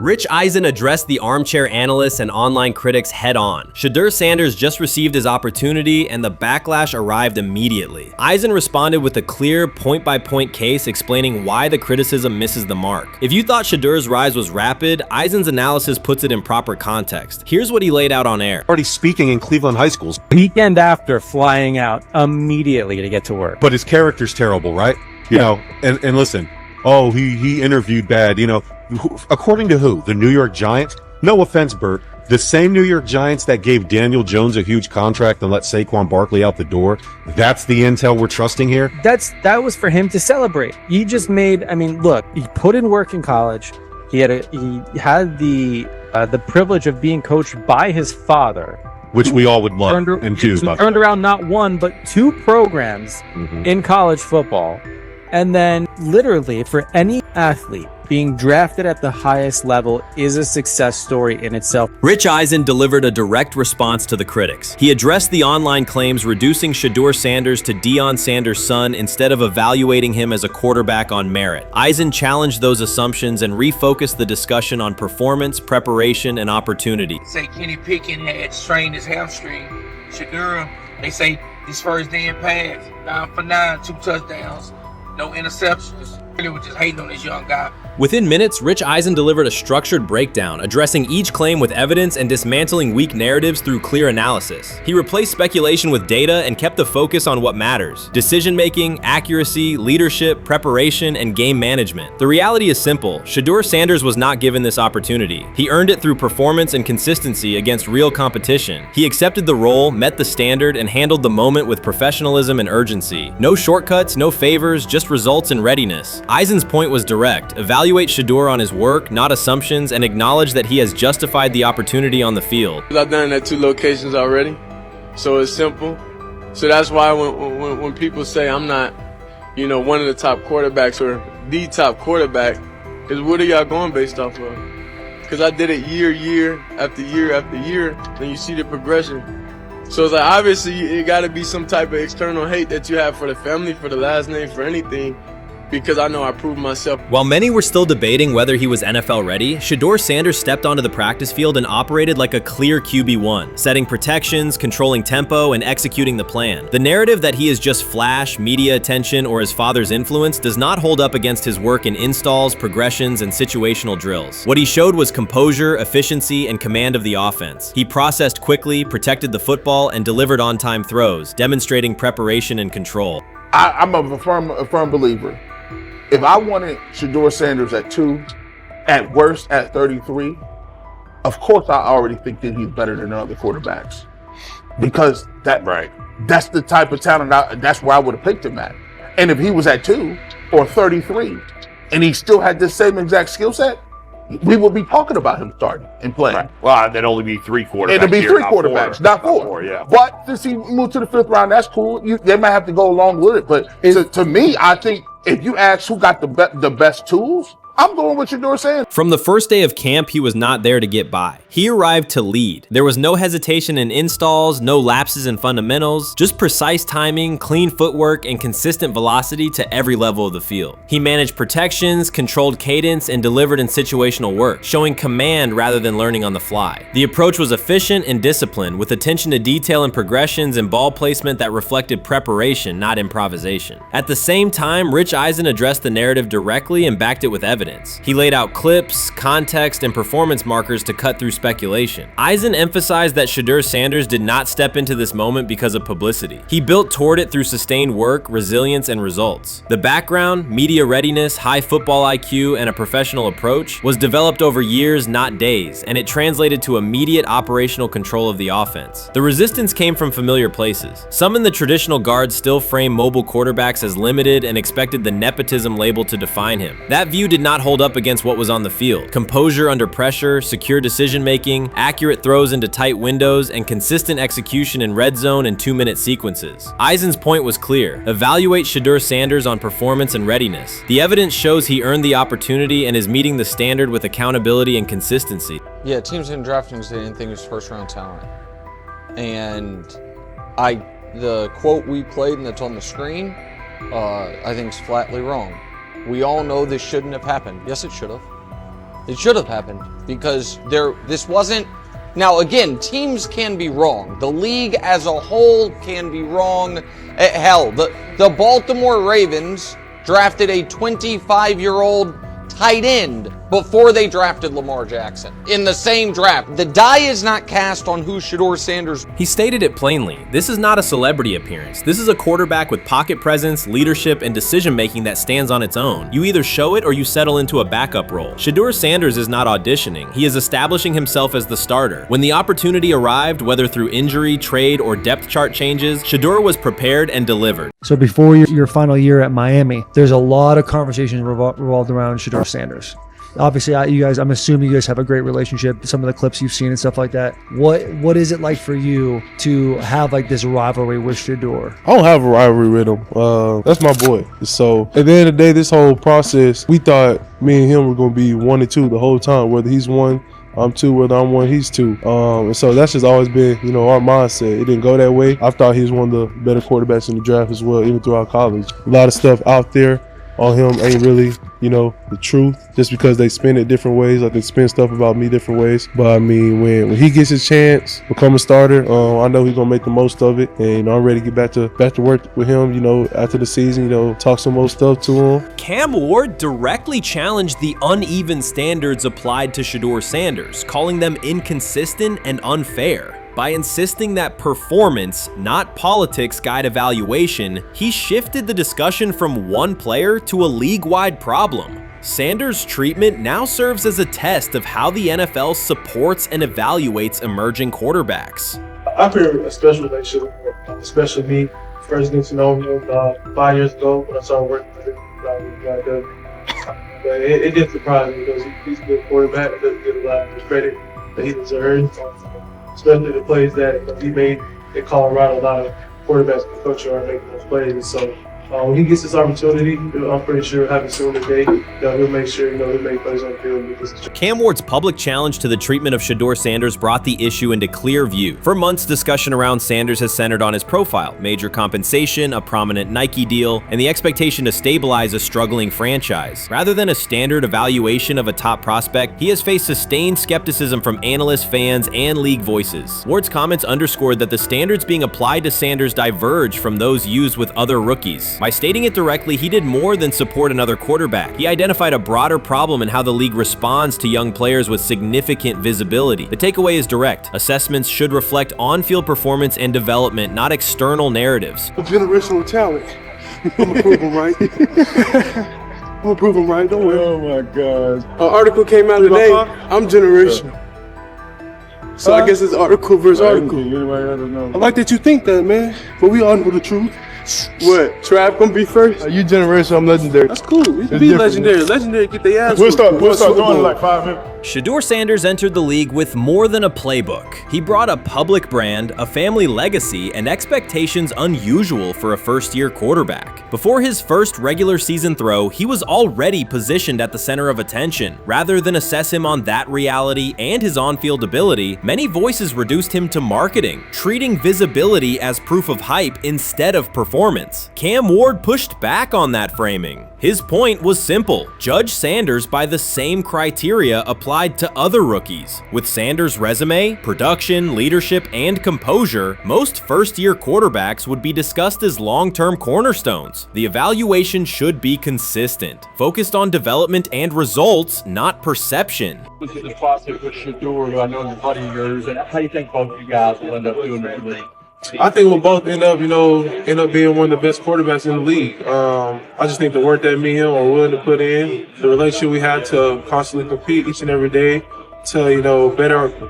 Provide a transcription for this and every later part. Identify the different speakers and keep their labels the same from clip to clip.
Speaker 1: Rich Eisen addressed the armchair analysts and online critics head-on. Shedeur Sanders just received his opportunity, and the backlash arrived immediately. Eisen responded with a clear, point-by-point case explaining why the criticism misses the mark. If you thought Shedeur's rise was rapid, Eisen's analysis puts it in proper context. Here's what he laid out on air.
Speaker 2: Already speaking in Cleveland high schools.
Speaker 3: Weekend after, flying out immediately to get to work.
Speaker 2: But his character's terrible, right? You know, and listen, oh, he interviewed bad, you know. According to who? The New York Giants? No offense, Bert. The same New York Giants that gave Daniel Jones a huge contract and let Saquon Barkley out the door. That's the intel we're trusting here?
Speaker 3: That was for him to celebrate. He just made, I mean, look, he put in work in college. He had the privilege of being coached by his father.
Speaker 2: Which we all would love and do.
Speaker 3: Turned around not one, but two programs in college football. And then literally for any athlete, being drafted at the highest level is a success story in itself.
Speaker 1: Rich Eisen delivered a direct response to the critics. He addressed the online claims reducing Shedeur Sanders to Deion Sanders' son instead of evaluating him as a quarterback on merit. Eisen challenged those assumptions and refocused the discussion on performance, preparation, and opportunity.
Speaker 4: Say Kenny Pickett had strained his hamstring. Shedeur, they say his first day in pass, 9 for 9, 2 touchdowns, no interceptions. They were just hating on this young guy.
Speaker 1: Within minutes, Rich Eisen delivered a structured breakdown, addressing each claim with evidence and dismantling weak narratives through clear analysis. He replaced speculation with data and kept the focus on what matters: decision-making, accuracy, leadership, preparation, and game management. The reality is simple. Shedeur Sanders was not given this opportunity. He earned it through performance and consistency against real competition. He accepted the role, met the standard, and handled the moment with professionalism and urgency. No shortcuts, no favors, just results and readiness. Eisen's point was direct. Evaluate Shedeur on his work, not assumptions, and acknowledge that he has justified the opportunity on the field.
Speaker 5: I've done it at 2 locations already, so it's simple. So that's why when people say I'm not, you know, one of the top quarterbacks or the top quarterback, is what are y'all going based off of? Because I did it year after year after year, and you see the progression. So it's like, obviously it got to be some type of external hate that you have for the family, for the last name, for anything, because I know I proved myself.
Speaker 1: While many were still debating whether he was NFL ready, Shedeur Sanders stepped onto the practice field and operated like a clear QB1, setting protections, controlling tempo, and executing the plan. The narrative that he is just flash, media attention, or his father's influence does not hold up against his work in installs, progressions, and situational drills. What he showed was composure, efficiency, and command of the offense. He processed quickly, protected the football, and delivered on-time throws, demonstrating preparation and control.
Speaker 6: I'm a firm believer. If I wanted Shedeur Sanders at 2, at worst at 33, of course I already think that he's better than other quarterbacks. Because that's the type of talent, that's where I would have picked him at. And if he was at 2 or 33, and he still had the same exact skill set, we would be talking about him starting and playing.
Speaker 7: Right. Well, there'd only be 3 quarterbacks.
Speaker 6: It'd be 3 quarterbacks, not 4.
Speaker 7: Not 4, yeah.
Speaker 6: But since he moved to the 5th round, that's cool. They might have to go along with it. But to me, I think if you ask who got the best tools, I'm going with Shedeur Sanders.
Speaker 1: From the first day of camp, he was not there to get by. He arrived to lead. There was no hesitation in installs, no lapses in fundamentals, just precise timing, clean footwork, and consistent velocity to every level of the field. He managed protections, controlled cadence, and delivered in situational work, showing command rather than learning on the fly. The approach was efficient and disciplined, with attention to detail and progressions and ball placement that reflected preparation, not improvisation. At the same time, Rich Eisen addressed the narrative directly and backed it with evidence. He laid out clips, context, and performance markers to cut through speculation. Eisen emphasized that Shedeur Sanders did not step into this moment because of publicity. He built toward it through sustained work, resilience, and results. The background, media readiness, high football IQ, and a professional approach was developed over years, not days, and it translated to immediate operational control of the offense. The resistance came from familiar places. Some in the traditional guard still framed mobile quarterbacks as limited and expected the nepotism label to define him. That view did not hold up against what was on the field: composure under pressure, secure decision-making, accurate throws into tight windows, and consistent execution in red zone and 2-minute sequences. Eisen's point was clear: evaluate Shedeur Sanders on performance and readiness. The evidence shows he earned the opportunity and is meeting the standard with accountability and consistency.
Speaker 8: Yeah, teams didn't draft him because they didn't think he was first-round talent. And the quote we played and that's on the screen, I think is flatly wrong. We all know this shouldn't have happened. Yes, it should have. It should have happened because this wasn't. Now, again, teams can be wrong. The league as a whole can be wrong. Hell, the Baltimore Ravens drafted a 25-year-old tight end before they drafted Lamar Jackson in the same draft. The die is not cast on who Shedeur Sanders.
Speaker 1: He stated it plainly. This is not a celebrity appearance. This is a quarterback with pocket presence, leadership, and decision-making that stands on its own. You either show it or you settle into a backup role. Shedeur Sanders is not auditioning. He is establishing himself as the starter. When the opportunity arrived, whether through injury, trade, or depth chart changes, Shedeur was prepared and delivered.
Speaker 9: So before your final year at Miami, there's a lot of conversations revolved around Shedeur Sanders. Obviously, I'm assuming you guys have a great relationship. Some of the clips you've seen and stuff like that. What is it like for you to have like this rivalry with Shedeur?
Speaker 10: I don't have a rivalry with him. That's my boy. So at the end of the day, this whole process, we thought me and him were going to be 1 and 2 the whole time. Whether he's 1, I'm 2, whether I'm 1, he's 2. And so that's just always been, our mindset. It didn't go that way. I thought he was one of the better quarterbacks in the draft as well, even throughout college. A lot of stuff out there on him ain't really, the truth, just because they spin it different ways. Like they spin stuff about me different ways. But I mean, when he gets his chance, become a starter, I know he's gonna make the most of it. And I'm ready to get back to work with him, after the season, talk some more stuff to him.
Speaker 1: Cam Ward directly challenged the uneven standards applied to Shedeur Sanders, calling them inconsistent and unfair. By insisting that performance, not politics, guide evaluation, he shifted the discussion from one player to a league-wide problem. Sanders' treatment now serves as a test of how the NFL supports and evaluates emerging quarterbacks.
Speaker 11: I feel a special relationship with him, especially me. First getting to know him 5 years ago when I started working with him. But it did surprise me because he's a good quarterback. He doesn't get a lot of credit that he deserves. Especially the plays that he made in Colorado. A lot of quarterbacks in the country are making those plays. And so when he gets this opportunity, I'm pretty sure having soon today that he'll make sure he'll make plays on the field.
Speaker 1: Cam Ward's public challenge to the treatment of Shedeur Sanders brought the issue into clear view. For months, discussion around Sanders has centered on his profile, major compensation, a prominent Nike deal, and the expectation to stabilize a struggling franchise. Rather than a standard evaluation of a top prospect, he has faced sustained skepticism from analysts, fans, and league voices. Ward's comments underscored that the standards being applied to Sanders diverge from those used with other rookies. By stating it directly, he did more than support another quarterback. He identified a broader problem in how the league responds to young players with significant visibility. The takeaway is direct. Assessments should reflect on-field performance and development, not external narratives.
Speaker 10: A generational talent. I'm gonna prove him right. I'm gonna prove him right. Don't worry. Oh my God. An article came out today. I'm generational. So I guess it's article versus article. I like that you think that, man. But we all know the truth. What? Trav gonna be first? You generation, I'm legendary. That's cool. We can be legendary. Legendary, get their ass. We'll start doing in like 5 minutes.
Speaker 1: Shedeur Sanders entered the league with more than a playbook. He brought a public brand, a family legacy, and expectations unusual for a first-year quarterback. Before his first regular season throw, he was already positioned at the center of attention. Rather than assess him on that reality and his on-field ability, many voices reduced him to marketing, treating visibility as proof of hype instead of performance. Cam Ward pushed back on that framing. His point was simple: judge Sanders by the same criteria applied to other rookies. With Sanders' resume, production, leadership, and composure, most first-year quarterbacks would be discussed as long-term cornerstones. The evaluation should be consistent, focused on development and results, not perception.
Speaker 11: Look at the process with Shadur, who I know is a buddy of yours, and how do you think both of you guys will end up doing in the league?
Speaker 10: I think we'll both end up being one of the best quarterbacks in the league. I just think the work that me and him are willing to put in, the relationship we have to constantly compete each and every day, to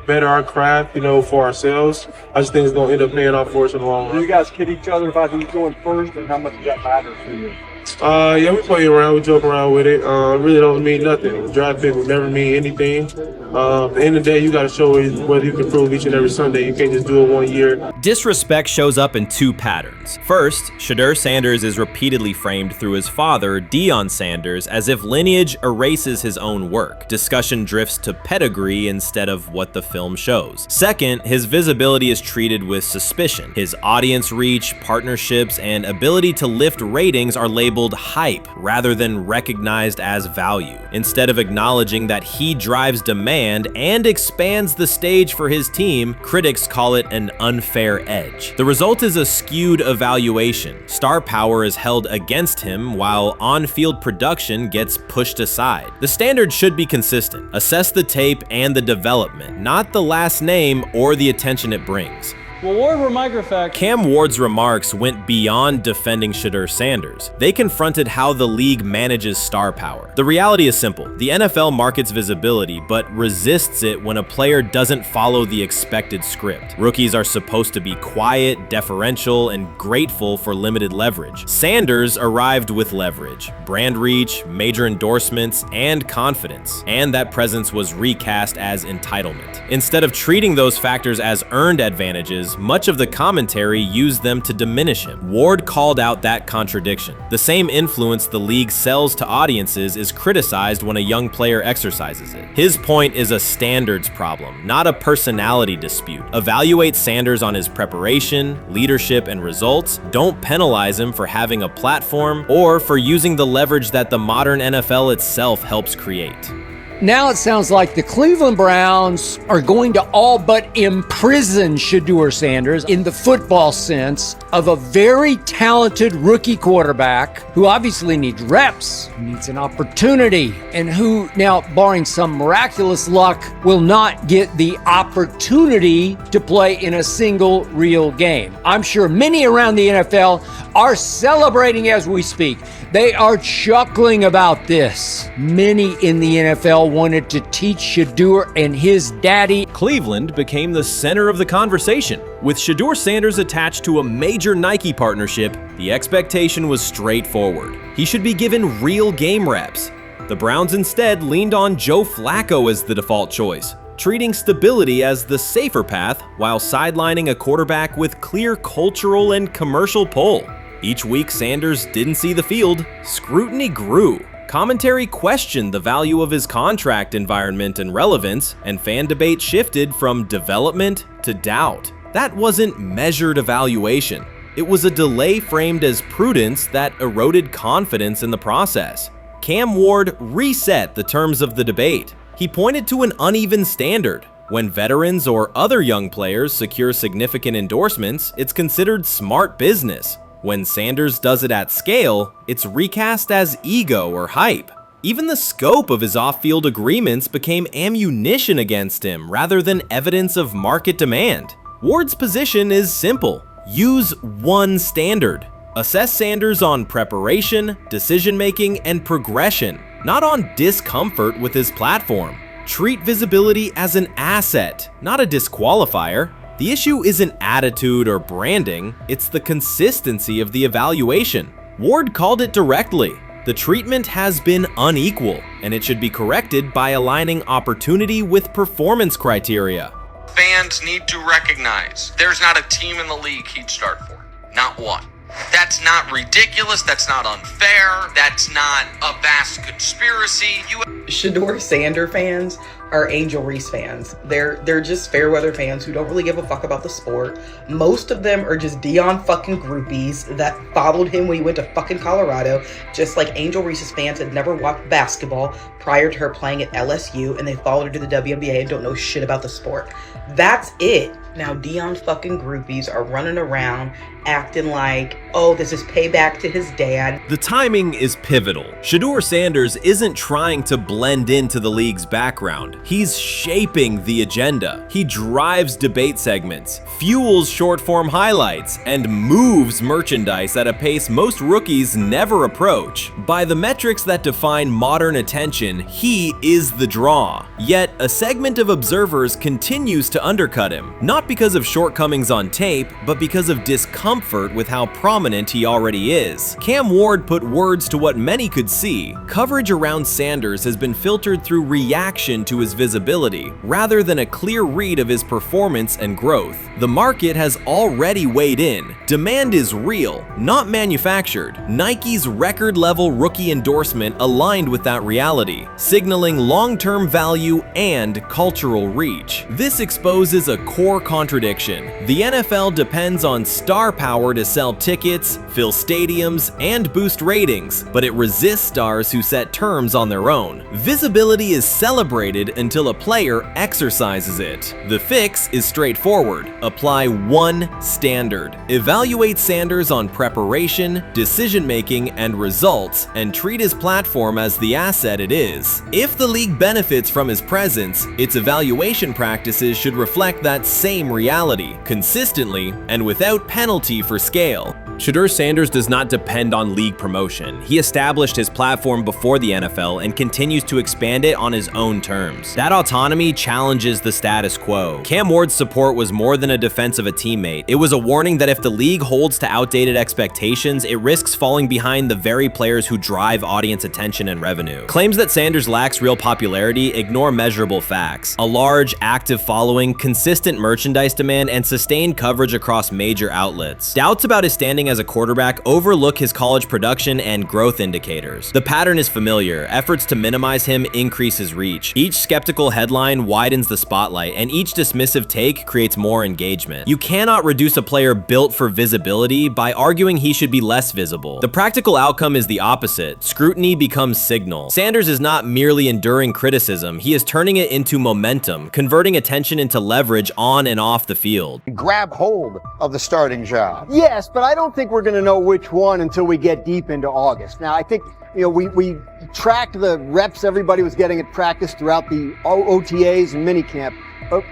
Speaker 10: better our craft, for ourselves. I just think it's gonna end up paying off for us in the long run.
Speaker 11: Do you guys kid each other about who's going first and how much that matters to you?
Speaker 10: Yeah, we play around, we joke around with it. Really don't mean nothing. The draft pick will never mean anything. At the end of the day, you got to show whether you can prove each and every Sunday. You can't just do it 1 year.
Speaker 1: Disrespect shows up in two patterns. First, Shedeur Sanders is repeatedly framed through his father, Deion Sanders, as if lineage erases his own work. Discussion drifts to pedigree instead of what the film shows. Second, his visibility is treated with suspicion. His audience reach, partnerships, and ability to lift ratings are labeled called hype rather than recognized as value. Instead of acknowledging that he drives demand and expands the stage for his team, critics call it an unfair edge. The result is a skewed evaluation. Star power is held against him while on-field production gets pushed aside. The standard should be consistent. Assess the tape and the development, not the last name or the attention it brings.
Speaker 12: Well, Ward were microfacts.
Speaker 1: Cam Ward's remarks went beyond defending Shedeur Sanders. They confronted how the league manages star power. The reality is simple. The NFL markets visibility, but resists it when a player doesn't follow the expected script. Rookies are supposed to be quiet, deferential, and grateful for limited leverage. Sanders arrived with leverage, brand reach, major endorsements, and confidence, and that presence was recast as entitlement. Instead of treating those factors as earned advantages, much of the commentary used them to diminish him. Ward called out that contradiction. The same influence the league sells to audiences is criticized when a young player exercises it. His point is a standards problem, not a personality dispute. Evaluate Sanders on his preparation, leadership, and results. Don't penalize him for having a platform or for using the leverage that the modern NFL itself helps create.
Speaker 13: Now it sounds like the Cleveland Browns are going to all but imprison Shedeur Sanders in the football sense of a very talented rookie quarterback who obviously needs reps, needs an opportunity, and who now, barring some miraculous luck, will not get the opportunity to play in a single real game. I'm sure many around the NFL are celebrating as we speak. They are chuckling about this. Many in the NFL wanted to teach Shedeur and his daddy.
Speaker 1: Cleveland became the center of the conversation. With Shedeur Sanders attached to a major Nike partnership, the expectation was straightforward. He should be given real game reps. The Browns instead leaned on Joe Flacco as the default choice, treating stability as the safer path while sidelining a quarterback with clear cultural and commercial pull. Each week Sanders didn't see the field, scrutiny grew. Commentary questioned the value of his contract environment and relevance, and fan debate shifted from development to doubt. That wasn't measured evaluation. It was a delay framed as prudence that eroded confidence in the process. Cam Ward reset the terms of the debate. He pointed to an uneven standard. When veterans or other young players secure significant endorsements, it's considered smart business. When Sanders does it at scale, it's recast as ego or hype. Even the scope of his off-field agreements became ammunition against him rather than evidence of market demand. Ward's position is simple. Use one standard. Assess Sanders on preparation, decision-making, and progression, not on discomfort with his platform. Treat visibility as an asset, not a disqualifier. The issue isn't attitude or branding, it's the consistency of the evaluation. Ward called it directly. The treatment has been unequal, and it should be corrected by aligning opportunity with performance criteria.
Speaker 8: Fans need to recognize there's not a team in the league he'd start for. Not one. That's not ridiculous, that's not unfair, that's not a vast conspiracy.
Speaker 14: Shedeur Sanders fans are Angel Reese fans. They're just fair weather fans who don't really give a fuck about the sport. Most of them are just Deion fucking groupies that followed him when he went to fucking Colorado, just like Angel Reese's fans had never watched basketball prior to her playing at LSU, and they followed her to the WNBA and don't know shit about the sport. That's it. Now Deion fucking groupies are running around acting like, oh, this is payback to his dad.
Speaker 1: The timing is pivotal. Shedeur Sanders isn't trying to blend into the league's background. He's shaping the agenda. He drives debate segments, fuels short-form highlights, and moves merchandise at a pace most rookies never approach. By the metrics that define modern attention, he is the draw. Yet, a segment of observers continues to undercut him, not because of shortcomings on tape, but because of discomfort with how prominent he already is. Cam Ward put words to what many could see. Coverage around Sanders has been filtered through reaction to his visibility, rather than a clear read of his performance and growth. The market has already weighed in. Demand is real, not manufactured. Nike's record-level rookie endorsement aligned with that reality, signaling long-term value and cultural reach. This exposes a core contradiction. The NFL depends on star power to sell tickets, fill stadiums, and boost ratings, but it resists stars who set terms on their own. Visibility is celebrated until a player exercises it. The fix is straightforward. Apply one standard. Evaluate Sanders on preparation, decision-making, and results, and treat his platform as the asset it is. If the league benefits from his presence, its evaluation practices should reflect that same reality, consistently and without penalty for scale. Shedeur Sanders does not depend on league promotion. He established his platform before the NFL and continues to expand it on his own terms. That autonomy challenges the status quo. Cam Ward's support was more than a defense of a teammate. It was a warning that if the league holds to outdated expectations, it risks falling behind the very players who drive audience attention and revenue. Claims that Sanders lacks real popularity ignore measurable facts. A large, active following, consistent merchandise demand, and sustained coverage across major outlets. Doubts about his standing as a quarterback overlook his college production and growth indicators. The pattern is familiar. Efforts to minimize him increase his reach. Each skeptical headline widens the spotlight, and each dismissive take creates more engagement. You cannot reduce a player built for visibility by arguing he should be less visible. The practical outcome is the opposite. Scrutiny becomes signal. Sanders is not merely enduring criticism, he is turning it into momentum, converting attention into leverage on and off the field.
Speaker 12: Grab hold of the starting job. Yes, but I don't think we're going to know which one until we get deep into August. Now, I think, we tracked the reps everybody was getting at practice throughout the OTAs and minicamp. But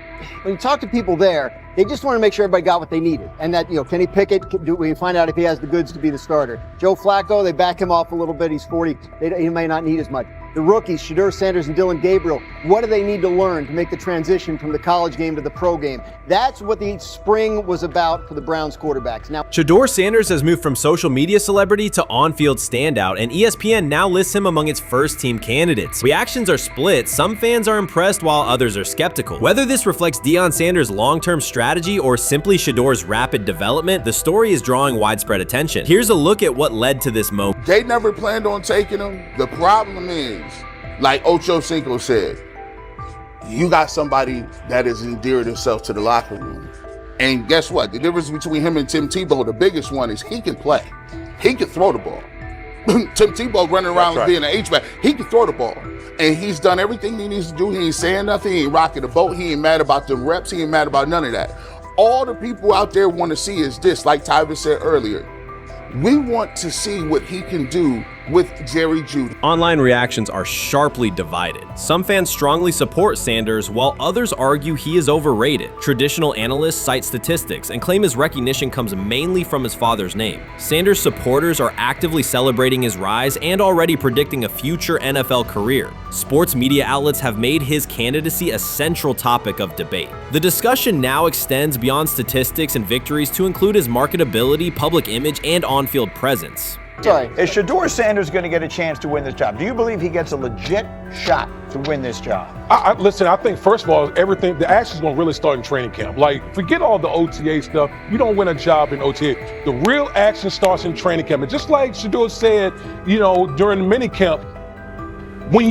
Speaker 12: when you talk to people there, they just want to make sure everybody got what they needed. And that, Kenny Pickett, we find out if he has the goods to be the starter. Joe Flacco, they back him off a little bit. He's 40. He may not need as much. The rookies, Shedeur Sanders and Deion Gabriel, what do they need to learn to make the transition from the college game to the pro game? That's what the spring was about for the Browns quarterbacks. Now,
Speaker 1: Shedeur Sanders has moved from social media celebrity to on-field standout, and ESPN now lists him among its first-team candidates. Reactions are split. Some fans are impressed while others are skeptical. Whether this reflects Deion Sanders' long-term strategy or simply Shedeur's rapid development, the story is drawing widespread attention. Here's a look at what led to this moment.
Speaker 6: They never planned on taking him. The problem is, like Ocho Cinco said, you got somebody that has endeared himself to the locker room. And guess what? The difference between him and Tim Tebow, the biggest one, is he can play. He can throw the ball. Tim Tebow running around being an H-back. He can throw the ball. And he's done everything he needs to do. He ain't saying nothing. He ain't rocking the boat. He ain't mad about the reps. He ain't mad about none of that. All the people out there want to see is this, like Tyver said earlier. We want to see what he can do with Jerry Jeudy.
Speaker 1: Online reactions are sharply divided. Some fans strongly support Sanders, while others argue he is overrated. Traditional analysts cite statistics and claim his recognition comes mainly from his father's name. Sanders supporters are actively celebrating his rise and already predicting a future NFL career. Sports media outlets have made his candidacy a central topic of debate. The discussion now extends beyond statistics and victories to include his marketability, public image, and on-field presence.
Speaker 12: Sorry, is Shedeur Sanders going to get a chance to win this job? Do you believe he gets a legit shot to win this job?
Speaker 15: Listen, I think first of all, the action's going to really start in training camp. Like, forget all the OTA stuff. You don't win a job in OTA. The real action starts in training camp. And just like Shedeur said, during the mini camp, when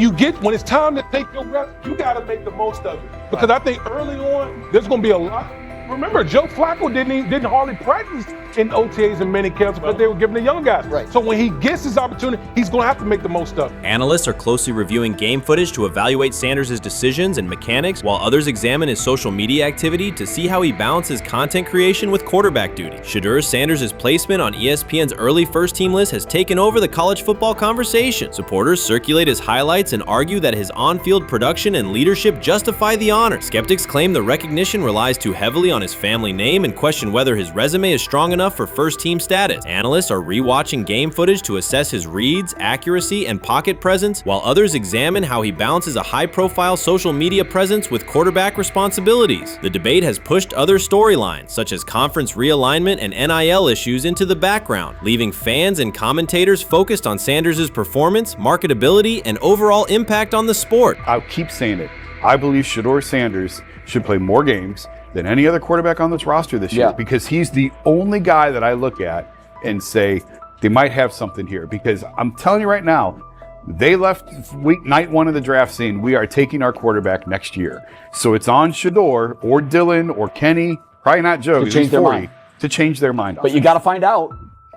Speaker 15: it's time to take your reps, you got to make the most of it. Because I think early on, there's going to be a lot. Remember, Joe Flacco didn't hardly practice in OTAs and mini camps because they were giving the young guys.
Speaker 12: Right.
Speaker 15: So when he gets his opportunity, he's going to have to make the most of it.
Speaker 1: Analysts are closely reviewing game footage to evaluate Sanders' decisions and mechanics, while others examine his social media activity to see how he balances content creation with quarterback duty. Shedeur Sanders' placement on ESPN's early first-team list has taken over the college football conversation. Supporters circulate his highlights and argue that his on-field production and leadership justify the honor. Skeptics claim the recognition relies too heavily on his family name and question whether his resume is strong enough for first-team status. Analysts are rewatching game footage to assess his reads, accuracy, and pocket presence, while others examine how he balances a high-profile social media presence with quarterback responsibilities. The debate has pushed other storylines, such as conference realignment and NIL issues, into the background, leaving fans and commentators focused on Sanders' performance, marketability, and overall impact on the sport.
Speaker 16: I'll keep saying it. I believe Shedeur Sanders should play more games than any other quarterback on this roster this year, because he's the only guy that I look at and say they might have something here. Because I'm telling you right now, They left night 1 of the draft saying, we are taking our quarterback next year. So it's on Shedeur or Dylan or Kenny, probably not Joe,
Speaker 17: to change their mind.
Speaker 16: To change their mind.
Speaker 17: But you got to find out.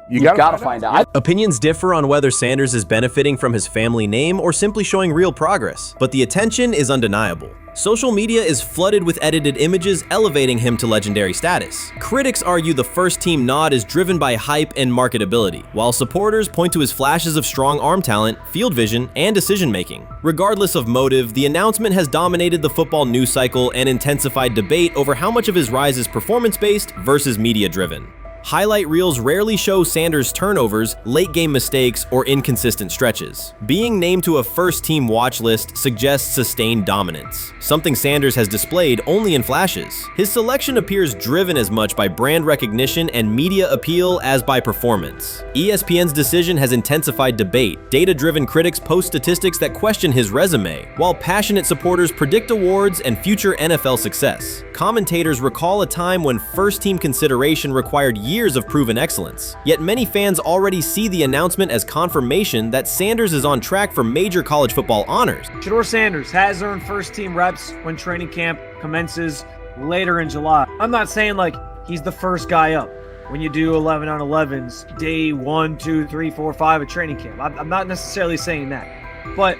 Speaker 17: You got to find out.
Speaker 1: Opinions differ on whether Sanders is benefiting from his family name or simply showing real progress, but the attention is undeniable. Social media is flooded with edited images elevating him to legendary status. Critics argue the first-team nod is driven by hype and marketability, while supporters point to his flashes of strong arm talent, field vision, and decision-making. Regardless of motive, the announcement has dominated the football news cycle and intensified debate over how much of his rise is performance-based versus media-driven. Highlight reels rarely show Sanders' turnovers, late-game mistakes, or inconsistent stretches. Being named to a first-team watch list suggests sustained dominance, something Sanders has displayed only in flashes. His selection appears driven as much by brand recognition and media appeal as by performance. ESPN's decision has intensified debate. Data-driven critics post statistics that question his resume, while passionate supporters predict awards and future NFL success. Commentators recall a time when first-team consideration required years of proven excellence. Yet many fans already see the announcement as confirmation that Sanders is on track for major college football honors.
Speaker 18: Shedeur Sanders has earned first-team reps when training camp commences later in July. I'm not saying like he's the first guy up when you do 11 on 11s day 1, 2, 3, 4, 5 at training camp. I'm not necessarily saying that, but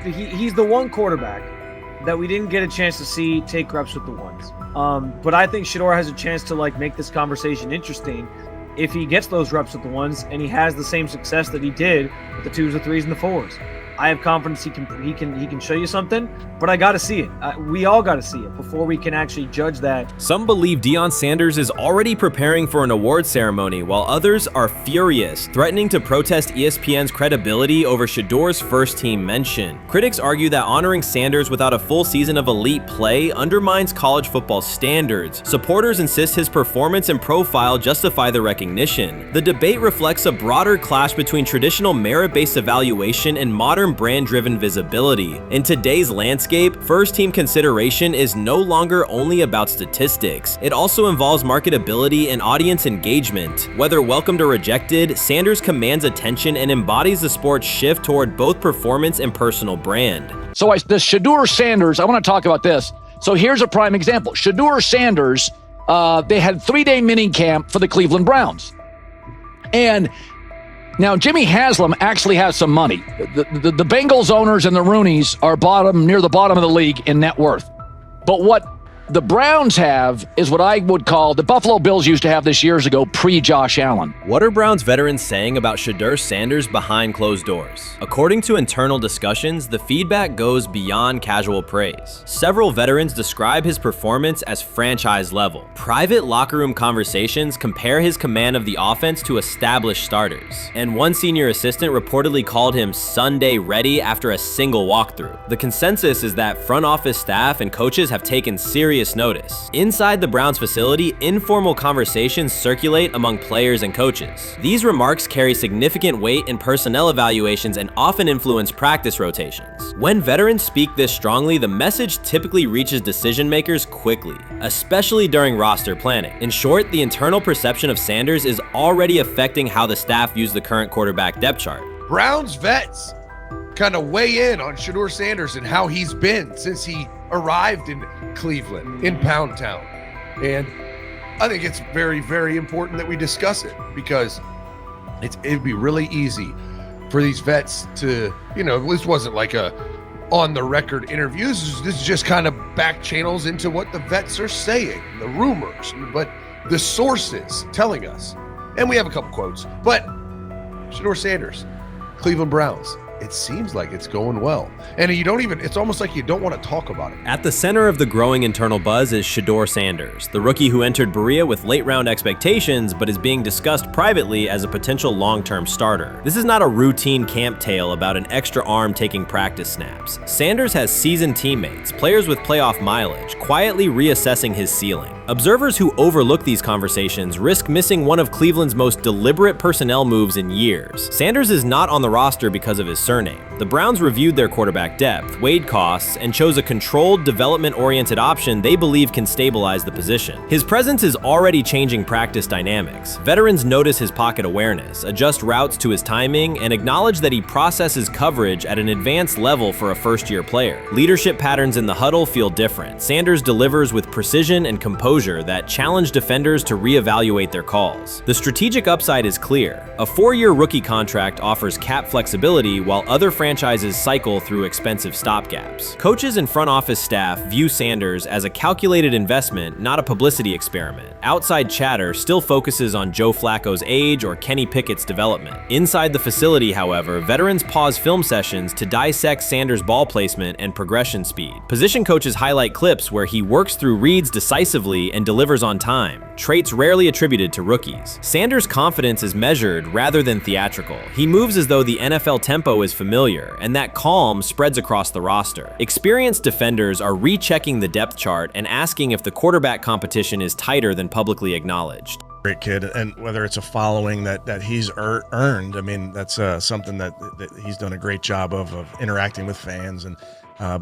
Speaker 18: he's the one quarterback that we didn't get a chance to see take reps with the ones. But I think Shedeur has a chance to like make this conversation interesting if he gets those reps with the ones and he has the same success that he did with the 2s, the 3s, and the 4s. I have confidence he can show you something, but I got to see it. We all got to see it before we can actually judge that.
Speaker 1: Some believe Deion Sanders is already preparing for an award ceremony, while others are furious, threatening to protest ESPN's credibility over Shedeur's first-team mention. Critics argue that honoring Sanders without a full season of elite play undermines college football standards. Supporters insist his performance and profile justify the recognition. The debate reflects a broader clash between traditional merit-based evaluation and modern brand-driven visibility. In today's landscape, first-team consideration is no longer only about statistics. It also involves marketability and audience engagement. Whether welcomed or rejected, Sanders commands attention and embodies the sport's shift toward both performance and personal brand.
Speaker 13: So the Shedeur Sanders, I want to talk about this. So here's a prime example. Shedeur Sanders, they had 3-day mini camp for the Cleveland Browns. And now, Jimmy Haslam actually has some money. The Bengals owners and the Rooneys are near the bottom of the league in net worth. But what the Browns have is what I would call the Buffalo Bills used to have this years ago, pre-Josh Allen.
Speaker 1: What are Browns veterans saying about Shedeur Sanders behind closed doors? According to internal discussions, the feedback goes beyond casual praise. Several veterans describe his performance as franchise level. Private locker room conversations compare his command of the offense to established starters. And one senior assistant reportedly called him Sunday ready after a single walkthrough. The consensus is that front office staff and coaches have taken serious notice. Inside the Browns facility, informal conversations circulate among players and coaches. These remarks carry significant weight in personnel evaluations and often influence practice rotations. When veterans speak this strongly, the message typically reaches decision makers quickly, especially during roster planning. In short, the internal perception of Sanders is already affecting how the staff views the current quarterback depth chart.
Speaker 19: Browns vets kind of weigh in on Shedeur Sanders and how he's been since he arrived in Cleveland, in Pound Town. And I think it's very, very important that we discuss it because it'd be really easy for these vets to, this wasn't like a on-the-record interview. This is just kind of back channels into what the vets are saying, the rumors, but the sources telling us. And we have a couple quotes, but Shedeur Sanders, Cleveland Browns, it seems like it's going well. And it's almost like you don't want to talk about it.
Speaker 1: At the center of the growing internal buzz is Shedeur Sanders, the rookie who entered Berea with late-round expectations but is being discussed privately as a potential long-term starter. This is not a routine camp tale about an extra arm taking practice snaps. Sanders has seasoned teammates, players with playoff mileage, quietly reassessing his ceiling. Observers who overlook these conversations risk missing one of Cleveland's most deliberate personnel moves in years. Sanders is not on the roster because of his surname. The Browns reviewed their quarterback depth, weighed costs, and chose a controlled, development-oriented option they believe can stabilize the position. His presence is already changing practice dynamics. Veterans notice his pocket awareness, adjust routes to his timing, and acknowledge that he processes coverage at an advanced level for a first-year player. Leadership patterns in the huddle feel different. Sanders delivers with precision and composure that challenge defenders to reevaluate their calls. The strategic upside is clear. A 4-year rookie contract offers cap flexibility while other franchises cycle through expensive stopgaps. Coaches and front office staff view Sanders as a calculated investment, not a publicity experiment. Outside chatter still focuses on Joe Flacco's age or Kenny Pickett's development. Inside the facility, however, veterans pause film sessions to dissect Sanders' ball placement and progression speed. Position coaches highlight clips where he works through reads decisively and delivers on time, traits rarely attributed to rookies. Sanders' confidence is measured rather than theatrical. He moves as though the NFL tempo is familiar, and that calm spreads across the roster. Experienced defenders are rechecking the depth chart and asking if the quarterback competition is tighter than publicly acknowledged.
Speaker 20: Great kid, and whether it's a following that he's earned, I mean, that's something that he's done a great job of interacting with fans, and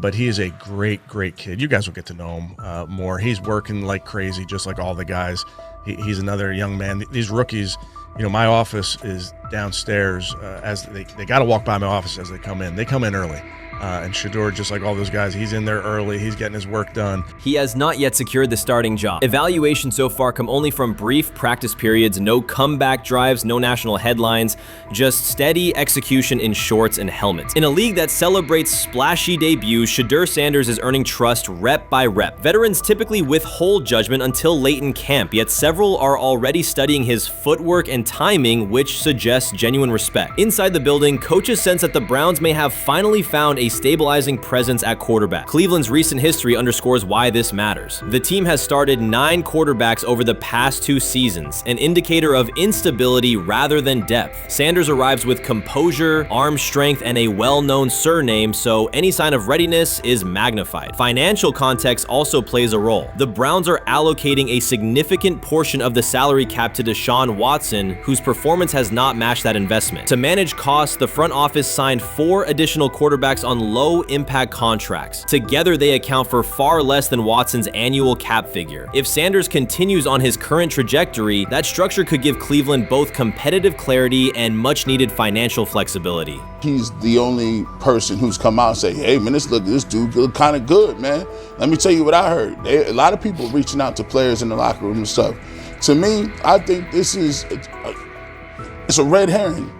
Speaker 20: but he is a great kid. You guys will get to know him more. He's working like crazy, just like all the guys. He's another young man. These rookies, you know, my office is downstairs. As they got to walk by my office as they come in. They come in early. And Shedeur, just like all those guys, he's in there early. He's getting his work done.
Speaker 1: He has not yet secured the starting job. Evaluations so far come only from brief practice periods, no comeback drives, no national headlines, just steady execution in shorts and helmets. In a league that celebrates splashy debuts, Shedeur Sanders is earning trust rep by rep. Veterans typically withhold judgment until late in camp, yet several are already studying his footwork and timing, which suggests genuine respect. Inside the building, coaches sense that the Browns may have finally found a stabilizing presence at quarterback. Cleveland's recent history underscores why this matters. The team has started 9 quarterbacks over the past 2 seasons, an indicator of instability rather than depth. Sanders arrives with composure, arm strength, and a well-known surname, so any sign of readiness is magnified. Financial context also plays a role. The Browns are allocating a significant portion of the salary cap to Deshaun Watson, whose performance has not matched that investment. To manage costs, the front office signed 4 additional quarterbacks on low-impact contracts. Together, they account for far less than Watson's annual cap figure. If Sanders continues on his current trajectory, that structure could give Cleveland both competitive clarity and much-needed financial flexibility.
Speaker 21: He's the only person who's come out and say, hey, man, this dude look kind of good, man. Let me tell you what I heard. A lot of people reaching out to players in the locker room and stuff. To me, I think this is it's a red herring.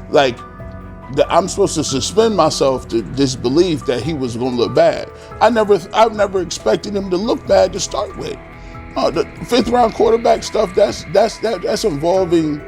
Speaker 21: Like, I'm supposed to suspend myself to this belief that he was going to look bad. I've never expected him to look bad to start with. The 5th round quarterback stuff, that's involving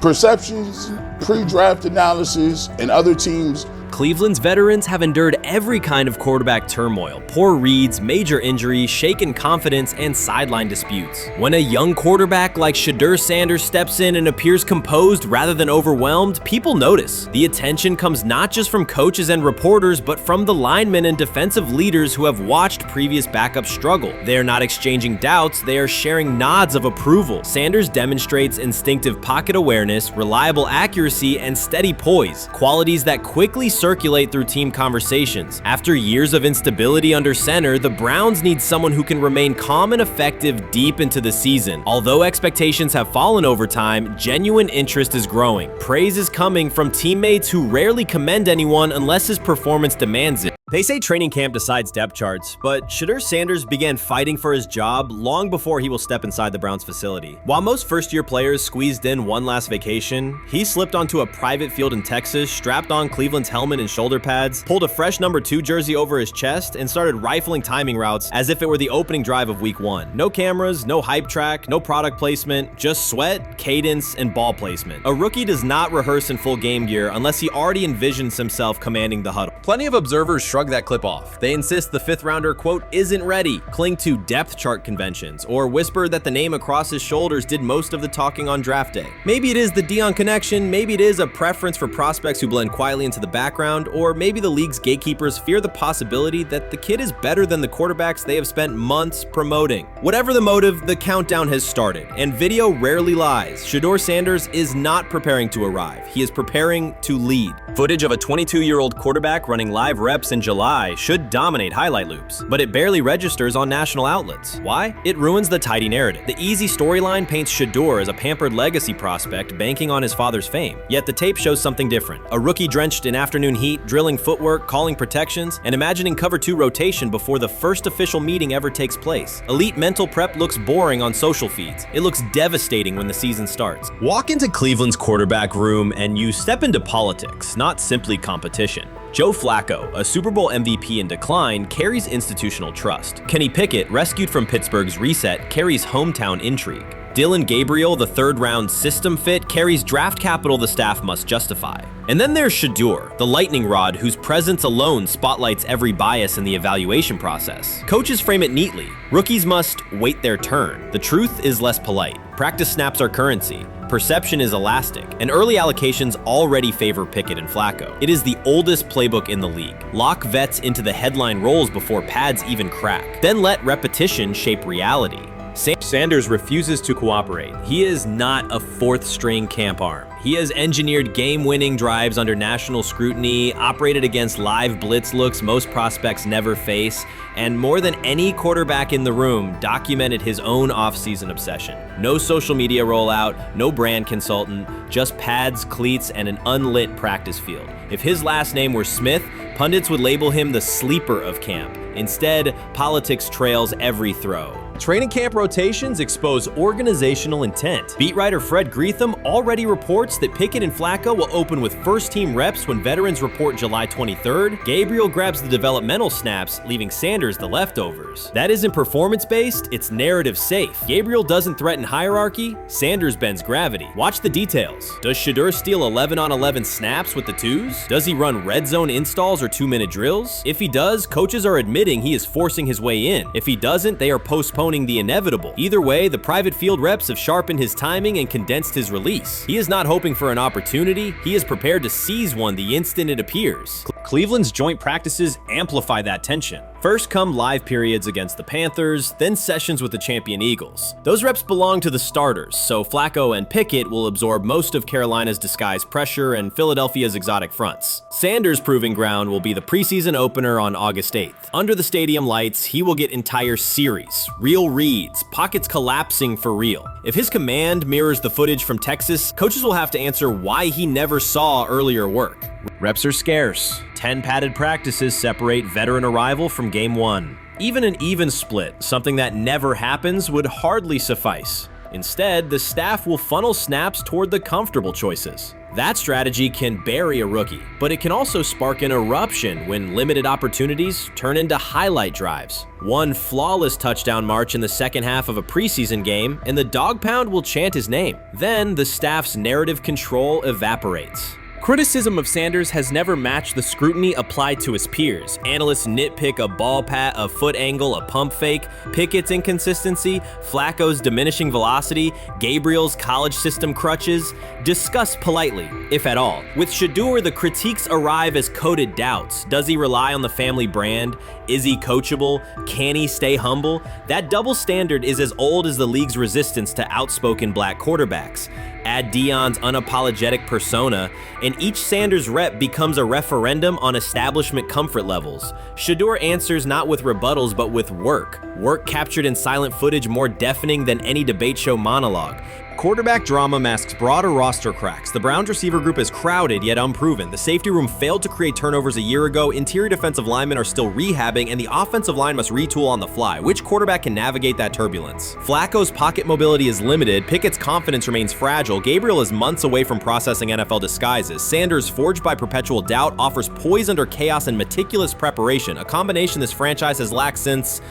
Speaker 21: perceptions, pre-draft analysis, and other teams.
Speaker 1: Cleveland's veterans have endured every kind of quarterback turmoil, poor reads, major injuries, shaken confidence, and sideline disputes. When a young quarterback like Shedeur Sanders steps in and appears composed rather than overwhelmed, people notice. The attention comes not just from coaches and reporters, but from the linemen and defensive leaders who have watched previous backups struggle. They are not exchanging doubts, they are sharing nods of approval. Sanders demonstrates instinctive pocket awareness, reliable accuracy, and steady poise, qualities that quickly circulate through team conversations. After years of instability under center, the Browns need someone who can remain calm and effective deep into the season. Although expectations have fallen over time, genuine interest is growing. Praise is coming from teammates who rarely commend anyone unless his performance demands it. They say training camp decides depth charts, but Shedeur Sanders began fighting for his job long before he will step inside the Browns facility. While most first-year players squeezed in one last vacation, he slipped onto a private field in Texas, strapped on Cleveland's helmet and shoulder pads, pulled a fresh number 2 jersey over his chest, and started rifling timing routes as if it were the opening drive of week 1. No cameras, no hype track, no product placement, just sweat, cadence, and ball placement. A rookie does not rehearse in full game gear unless he already envisions himself commanding the huddle. Plenty of observers struggle shrug that clip off. They insist the 5th rounder, quote, isn't ready, cling to depth chart conventions, or whisper that the name across his shoulders did most of the talking on draft day. Maybe it is the Deion connection, maybe it is a preference for prospects who blend quietly into the background, or maybe the league's gatekeepers fear the possibility that the kid is better than the quarterbacks they have spent months promoting. Whatever the motive, the countdown has started, and video rarely lies. Shedeur Sanders is not preparing to arrive. He is preparing to lead. Footage of a 22-year-old quarterback running live reps in July should dominate highlight loops, but it barely registers on national outlets. Why? It ruins the tidy narrative. The easy storyline paints Shadur as a pampered legacy prospect banking on his father's fame. Yet the tape shows something different. A rookie drenched in afternoon heat, drilling footwork, calling protections, and imagining cover 2 rotation before the first official meeting ever takes place. Elite mental prep looks boring on social feeds. It looks devastating when the season starts. Walk into Cleveland's quarterback room and you step into politics, not simply competition. Joe Flacco, a Super Bowl MVP in decline, carries institutional trust. Kenny Pickett, rescued from Pittsburgh's reset, carries hometown intrigue. Dylan Gabriel, the 3rd-round system fit, carries draft capital the staff must justify. And then there's Shedeur, the lightning rod whose presence alone spotlights every bias in the evaluation process. Coaches frame it neatly. Rookies must wait their turn. The truth is less polite. Practice snaps are currency. Perception is elastic, and early allocations already favor Pickett and Flacco. It is the oldest playbook in the league. Lock vets into the headline roles before pads even crack. Then let repetition shape reality. Sanders refuses to cooperate. He is not a 4th-string camp arm. He has engineered game-winning drives under national scrutiny, operated against live blitz looks most prospects never face, and more than any quarterback in the room, documented his own offseason obsession. No social media rollout, no brand consultant, just pads, cleats, and an unlit practice field. If his last name were Smith, pundits would label him the sleeper of camp. Instead, politics trails every throw. Training camp rotations expose organizational intent. Beat writer Fred Greetham already reports that Pickett and Flacco will open with first-team reps when veterans report July 23rd. Gabriel grabs the developmental snaps, leaving Sanders the leftovers. That isn't performance-based, it's narrative-safe. Gabriel doesn't threaten hierarchy, Sanders bends gravity. Watch the details. Does Shadur steal 11-on-11 snaps with the 2s? Does he run red zone installs or 2-minute drills? If he does, coaches are admitting he is forcing his way in. If he doesn't, they are postponing the inevitable. Either way, the private field reps have sharpened his timing and condensed his release. He is not hoping for an opportunity, he is prepared to seize one the instant it appears. Cleveland's joint practices amplify that tension. First come live periods against the Panthers, then sessions with the champion Eagles. Those reps belong to the starters, so Flacco and Pickett will absorb most of Carolina's disguised pressure and Philadelphia's exotic fronts. Sanders' proving ground will be the preseason opener on August 8th. Under the stadium lights, he will get entire series, real reads, pockets collapsing for real. If his command mirrors the footage from Texas, coaches will have to answer why he never saw earlier work. Reps are scarce. 10 padded practices separate veteran arrival from game 1. Even an even split, something that never happens, would hardly suffice. Instead, the staff will funnel snaps toward the comfortable choices. That strategy can bury a rookie, but it can also spark an eruption when limited opportunities turn into highlight drives. One flawless touchdown march in the second half of a preseason game, and the dog pound will chant his name. Then the staff's narrative control evaporates. Criticism of Sanders has never matched the scrutiny applied to his peers. Analysts nitpick a ball pat, a foot angle, a pump fake, Pickett's inconsistency, Flacco's diminishing velocity, Gabriel's college system crutches. Discuss politely, if at all. With Shedeur, the critiques arrive as coded doubts. Does he rely on the family brand? Is he coachable? Can he stay humble? That double standard is as old as the league's resistance to outspoken black quarterbacks. Add Deion's unapologetic persona, and each Sanders rep becomes a referendum on establishment comfort levels. Shedeur answers not with rebuttals, but with work. Work captured in silent footage more deafening than any debate show monologue. Quarterback drama masks broader roster cracks. The Browns receiver group is crowded yet unproven. The safety room failed to create turnovers a year ago. Interior defensive linemen are still rehabbing, and the offensive line must retool on the fly. Which quarterback can navigate that turbulence? Flacco's pocket mobility is limited. Pickett's confidence remains fragile. Gabriel is months away from processing NFL disguises. Sanders, forged by perpetual doubt, offers poise under chaos and meticulous preparation, a combination this franchise has lacked since,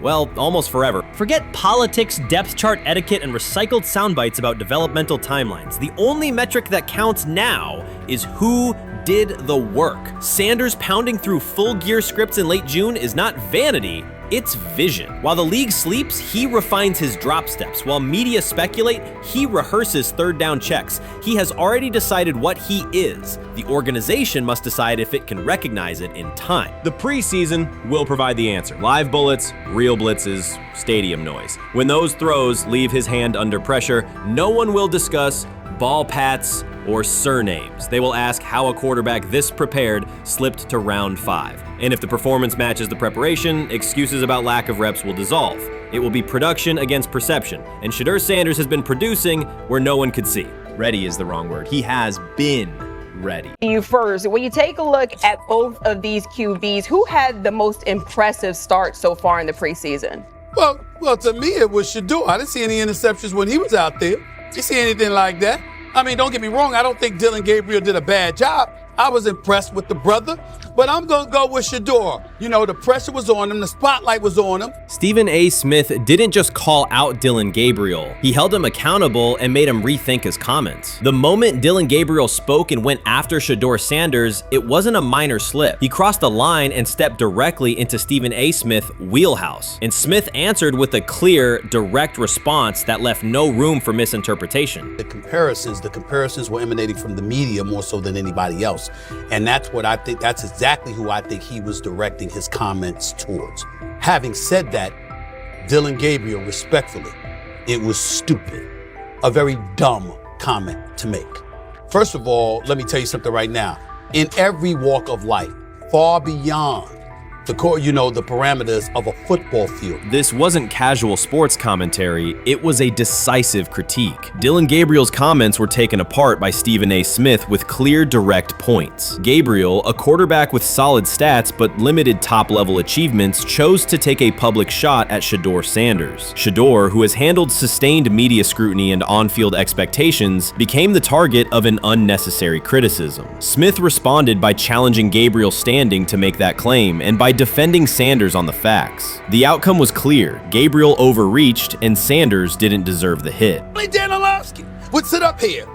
Speaker 1: well, almost forever. Forget politics, depth chart etiquette, and recycled sound bites about developmental timelines. The only metric that counts now is who did the work. Sanders pounding through full gear scripts in late June is not vanity, it's vision. While the league sleeps, he refines his drop steps. While media speculate, he rehearses third down checks. He has already decided what he is. The organization must decide if it can recognize it in time. The preseason will provide the answer. Live bullets, real blitzes, stadium noise. When those throws leave his hand under pressure, no one will discuss ball pats or surnames. They will ask how a quarterback this prepared slipped to round 5. And if the performance matches the preparation, excuses about lack of reps will dissolve. It will be production against perception, and Shedeur Sanders has been producing where no one could see. Ready is the wrong word. He has been ready.
Speaker 2: You first, when you take a look at both of these QBs, who had the most impressive start so far in the preseason?
Speaker 22: Well, to me, it was Shadur. I didn't see any interceptions when he was out there. Did you see anything like that? I mean, don't get me wrong. I don't think Deion Gabriel did a bad job. I was impressed with the brother, but I'm going to go with Shedeur. You know, the pressure was on him. The spotlight was on him.
Speaker 1: Stephen A. Smith didn't just call out Deion Gabriel. He held him accountable and made him rethink his comments. The moment Deion Gabriel spoke and went after Shedeur Sanders, it wasn't a minor slip. He crossed the line and stepped directly into Stephen A. Smith's wheelhouse. And Smith answered with a clear, direct response that left no room for misinterpretation.
Speaker 23: The comparisons were emanating from the media more so than anybody else. And that's what I think, that's exactly who I think he was directing his comments towards. Having said that, Deion Gabriel, respectfully, it was stupid. A very dumb comment to make. First of all, let me tell you something right now. In every walk of life, far beyond the parameters of a football field.
Speaker 1: This wasn't casual sports commentary, it was a decisive critique. Deion Gabriel's comments were taken apart by Stephen A. Smith with clear, direct points. Gabriel, a quarterback with solid stats but limited top-level achievements, chose to take a public shot at Shedeur Sanders. Shedeur, who has handled sustained media scrutiny and on-field expectations, became the target of an unnecessary criticism. Smith responded by challenging Gabriel's standing to make that claim, and by defending Sanders on the facts. The outcome was clear. Gabriel overreached, and Sanders didn't deserve the hit.
Speaker 22: Dan Orlovsky would sit up here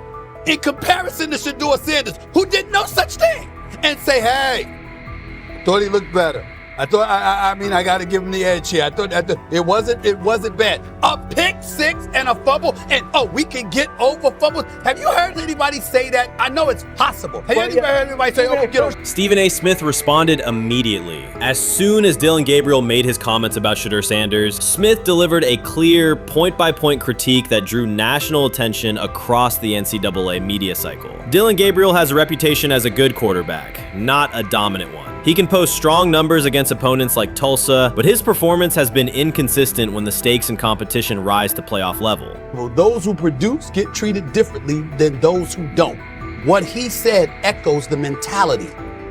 Speaker 22: in comparison to Shedeur Sanders, who did no such thing, and say, hey, thought he looked better. I thought, I got to give him the edge here. I thought it wasn't bad. A pick six and a fumble, and we can get over fumbles. Have you heard anybody say that? I know it's possible. Have you ever heard anybody say, get over?
Speaker 1: Stephen A. Smith responded immediately. As soon as Deion Gabriel made his comments about Shedeur Sanders, Smith delivered a clear, point-by-point critique that drew national attention across the NCAA media cycle. Deion Gabriel has a reputation as a good quarterback, not a dominant one. He can post strong numbers against opponents like Tulsa, but his performance has been inconsistent when the stakes in competition rise to playoff level.
Speaker 23: Well, those who produce get treated differently than those who don't. What he said echoes the mentality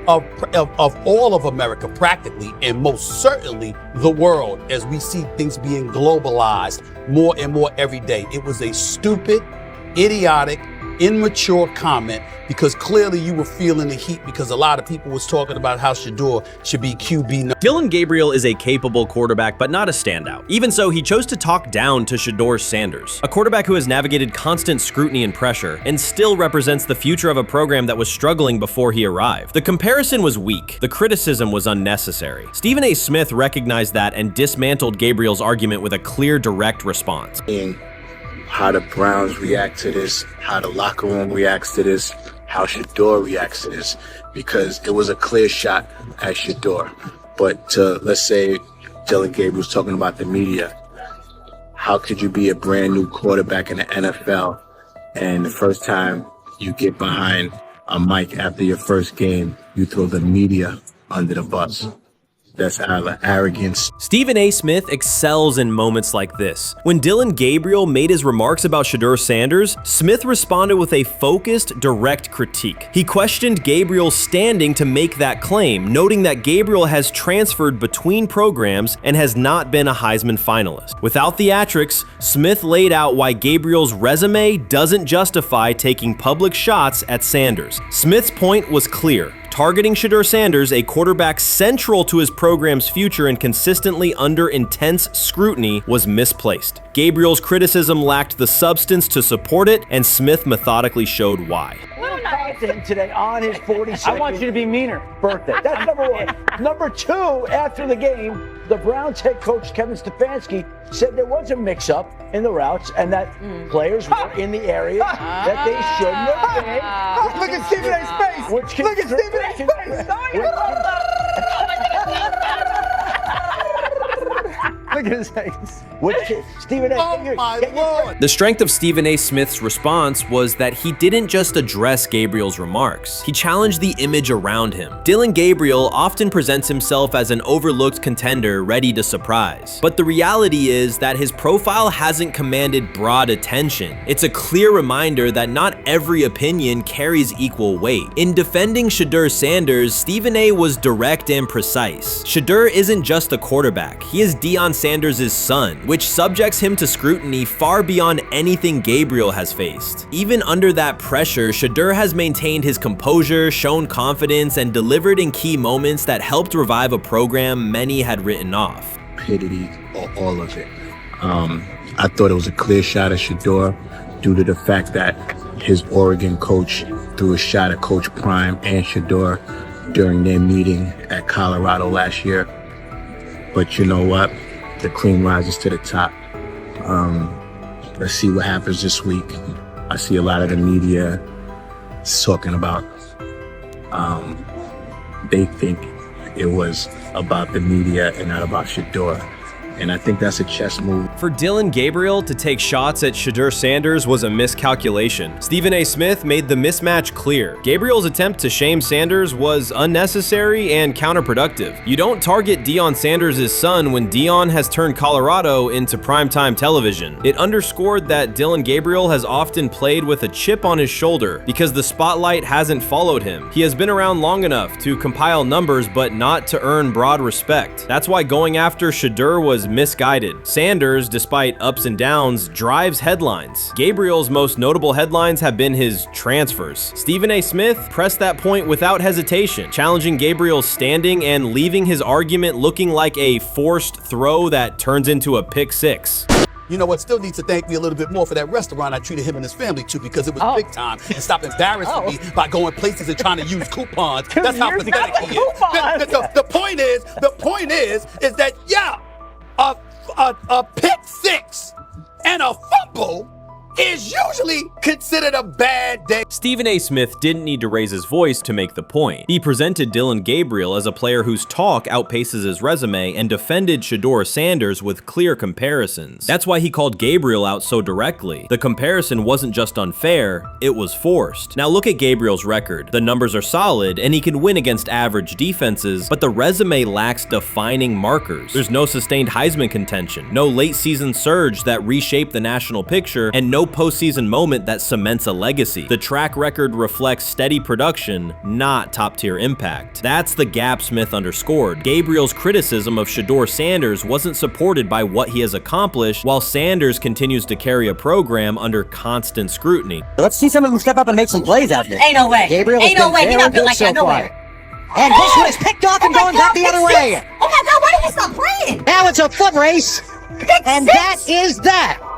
Speaker 23: of all of America practically, and most certainly the world, as we see things being globalized more and more every day. It was a stupid, idiotic, immature comment, because clearly you were feeling the heat because a lot of people was talking about how Shadur should be QB.
Speaker 1: Deion Gabriel is a capable quarterback, but not a standout. Even so, he chose to talk down to Shedeur Sanders, a quarterback who has navigated constant scrutiny and pressure and still represents the future of a program that was struggling before he arrived. The comparison was weak. The criticism was unnecessary. Stephen A. Smith recognized that and dismantled Gabriel's argument with a clear, direct response.
Speaker 24: How the Browns react to this, how the locker room reacts to this, how Shadur reacts to this, because it was a clear shot at Shadur. But let's say Deion Gabriel's talking about the media. How could you be a brand new quarterback in the NFL and the first time you get behind a mic after your first game, you throw the media under the bus? That's arrogance.
Speaker 1: Stephen A. Smith excels in moments like this. When Deion Gabriel made his remarks about Shedeur Sanders, Smith responded with a focused, direct critique. He questioned Gabriel's standing to make that claim, noting that Gabriel has transferred between programs and has not been a Heisman finalist. Without theatrics, Smith laid out why Gabriel's resume doesn't justify taking public shots at Sanders. Smith's point was clear. Targeting Shedeur Sanders, a quarterback central to his program's future and consistently under intense scrutiny, was misplaced. Gabriel's criticism lacked the substance to support it, and Smith methodically showed why.
Speaker 2: Well,
Speaker 17: talked to him today on his 42nd.
Speaker 18: I want you to be meaner.
Speaker 17: Birthday. That's number one. Number two, after the game, the Browns head coach Kevin Stefanski said there was a mix-up in the routes and that players were in the area that they shouldn't have been.
Speaker 3: Look at Stephen A's face. Look at Stephen A's face.
Speaker 17: Look at his face. Stephen A.
Speaker 22: Oh my Lord.
Speaker 1: The strength of Stephen A. Smith's response was that he didn't just address Gabriel's remarks. He challenged the image around him. Dillon Gabriel often presents himself as an overlooked contender ready to surprise. But the reality is that his profile hasn't commanded broad attention. It's a clear reminder that not every opinion carries equal weight. In defending Shedeur Sanders, Stephen A. was direct and precise. Shadur isn't just a quarterback. He is Deion Sanders' son, which subjects him to scrutiny far beyond anything Gabriel has faced. Even under that pressure, Shadur has maintained his composure, shown confidence, and delivered in key moments that helped revive a program many had written off.
Speaker 24: Stupidity, all of it. I thought it was a clear shot at Shedeur due to the fact that his Oregon coach threw a shot at Coach Prime and Shedeur during their meeting at Colorado last year. But you know what? The cream rises to the top. Let's see what happens this week. I see a lot of the media talking about they think it was about the media and not about Shedeur. And I think that's a chess move.
Speaker 1: For Dillon Gabriel to take shots at Shedeur Sanders was a miscalculation. Stephen A. Smith made the mismatch clear. Gabriel's attempt to shame Sanders was unnecessary and counterproductive. You don't target Deion Sanders' son when Deion has turned Colorado into primetime television. It underscored that Dillon Gabriel has often played with a chip on his shoulder because the spotlight hasn't followed him. He has been around long enough to compile numbers but not to earn broad respect. That's why going after Shedeur was misguided. Sanders, despite ups and downs, drives headlines. Gabriel's most notable headlines have been his transfers. Stephen A. Smith pressed that point without hesitation, challenging Gabriel's standing and leaving his argument looking like a forced throw that turns into a pick six.
Speaker 22: You know what? Still needs to thank me a little bit more for that restaurant I treated him and his family to because it was big time. And stop embarrassing me by going places and trying to use coupons. That's how pathetic he is. The point is that yeah, a pick six and a fumble is usually considered a bad day.
Speaker 1: Stephen A. Smith didn't need to raise his voice to make the point. He presented Dillon Gabriel as a player whose talk outpaces his resume and defended Shedeur Sanders with clear comparisons. That's why he called Gabriel out so directly. The comparison wasn't just unfair, it was forced. Now look at Gabriel's record. The numbers are solid and he can win against average defenses, but the resume lacks defining markers. There's no sustained Heisman contention, no late season surge that reshaped the national picture, and no postseason moment that cements a legacy. The track record reflects steady production, not top-tier impact. That's the gap Smith underscored. Gabriel's criticism of Shedeur Sanders wasn't supported by what he has accomplished, while Sanders continues to carry a program under constant scrutiny.
Speaker 4: Let's see some of them step up and make some plays out there.
Speaker 5: Ain't no way.
Speaker 4: Gabriel
Speaker 5: ain't no way. He's not built like that. No way.
Speaker 4: And this one is picked off and going back the other way.
Speaker 5: Oh my God, why did he stop playing?
Speaker 4: Now it's a foot race. And that is that.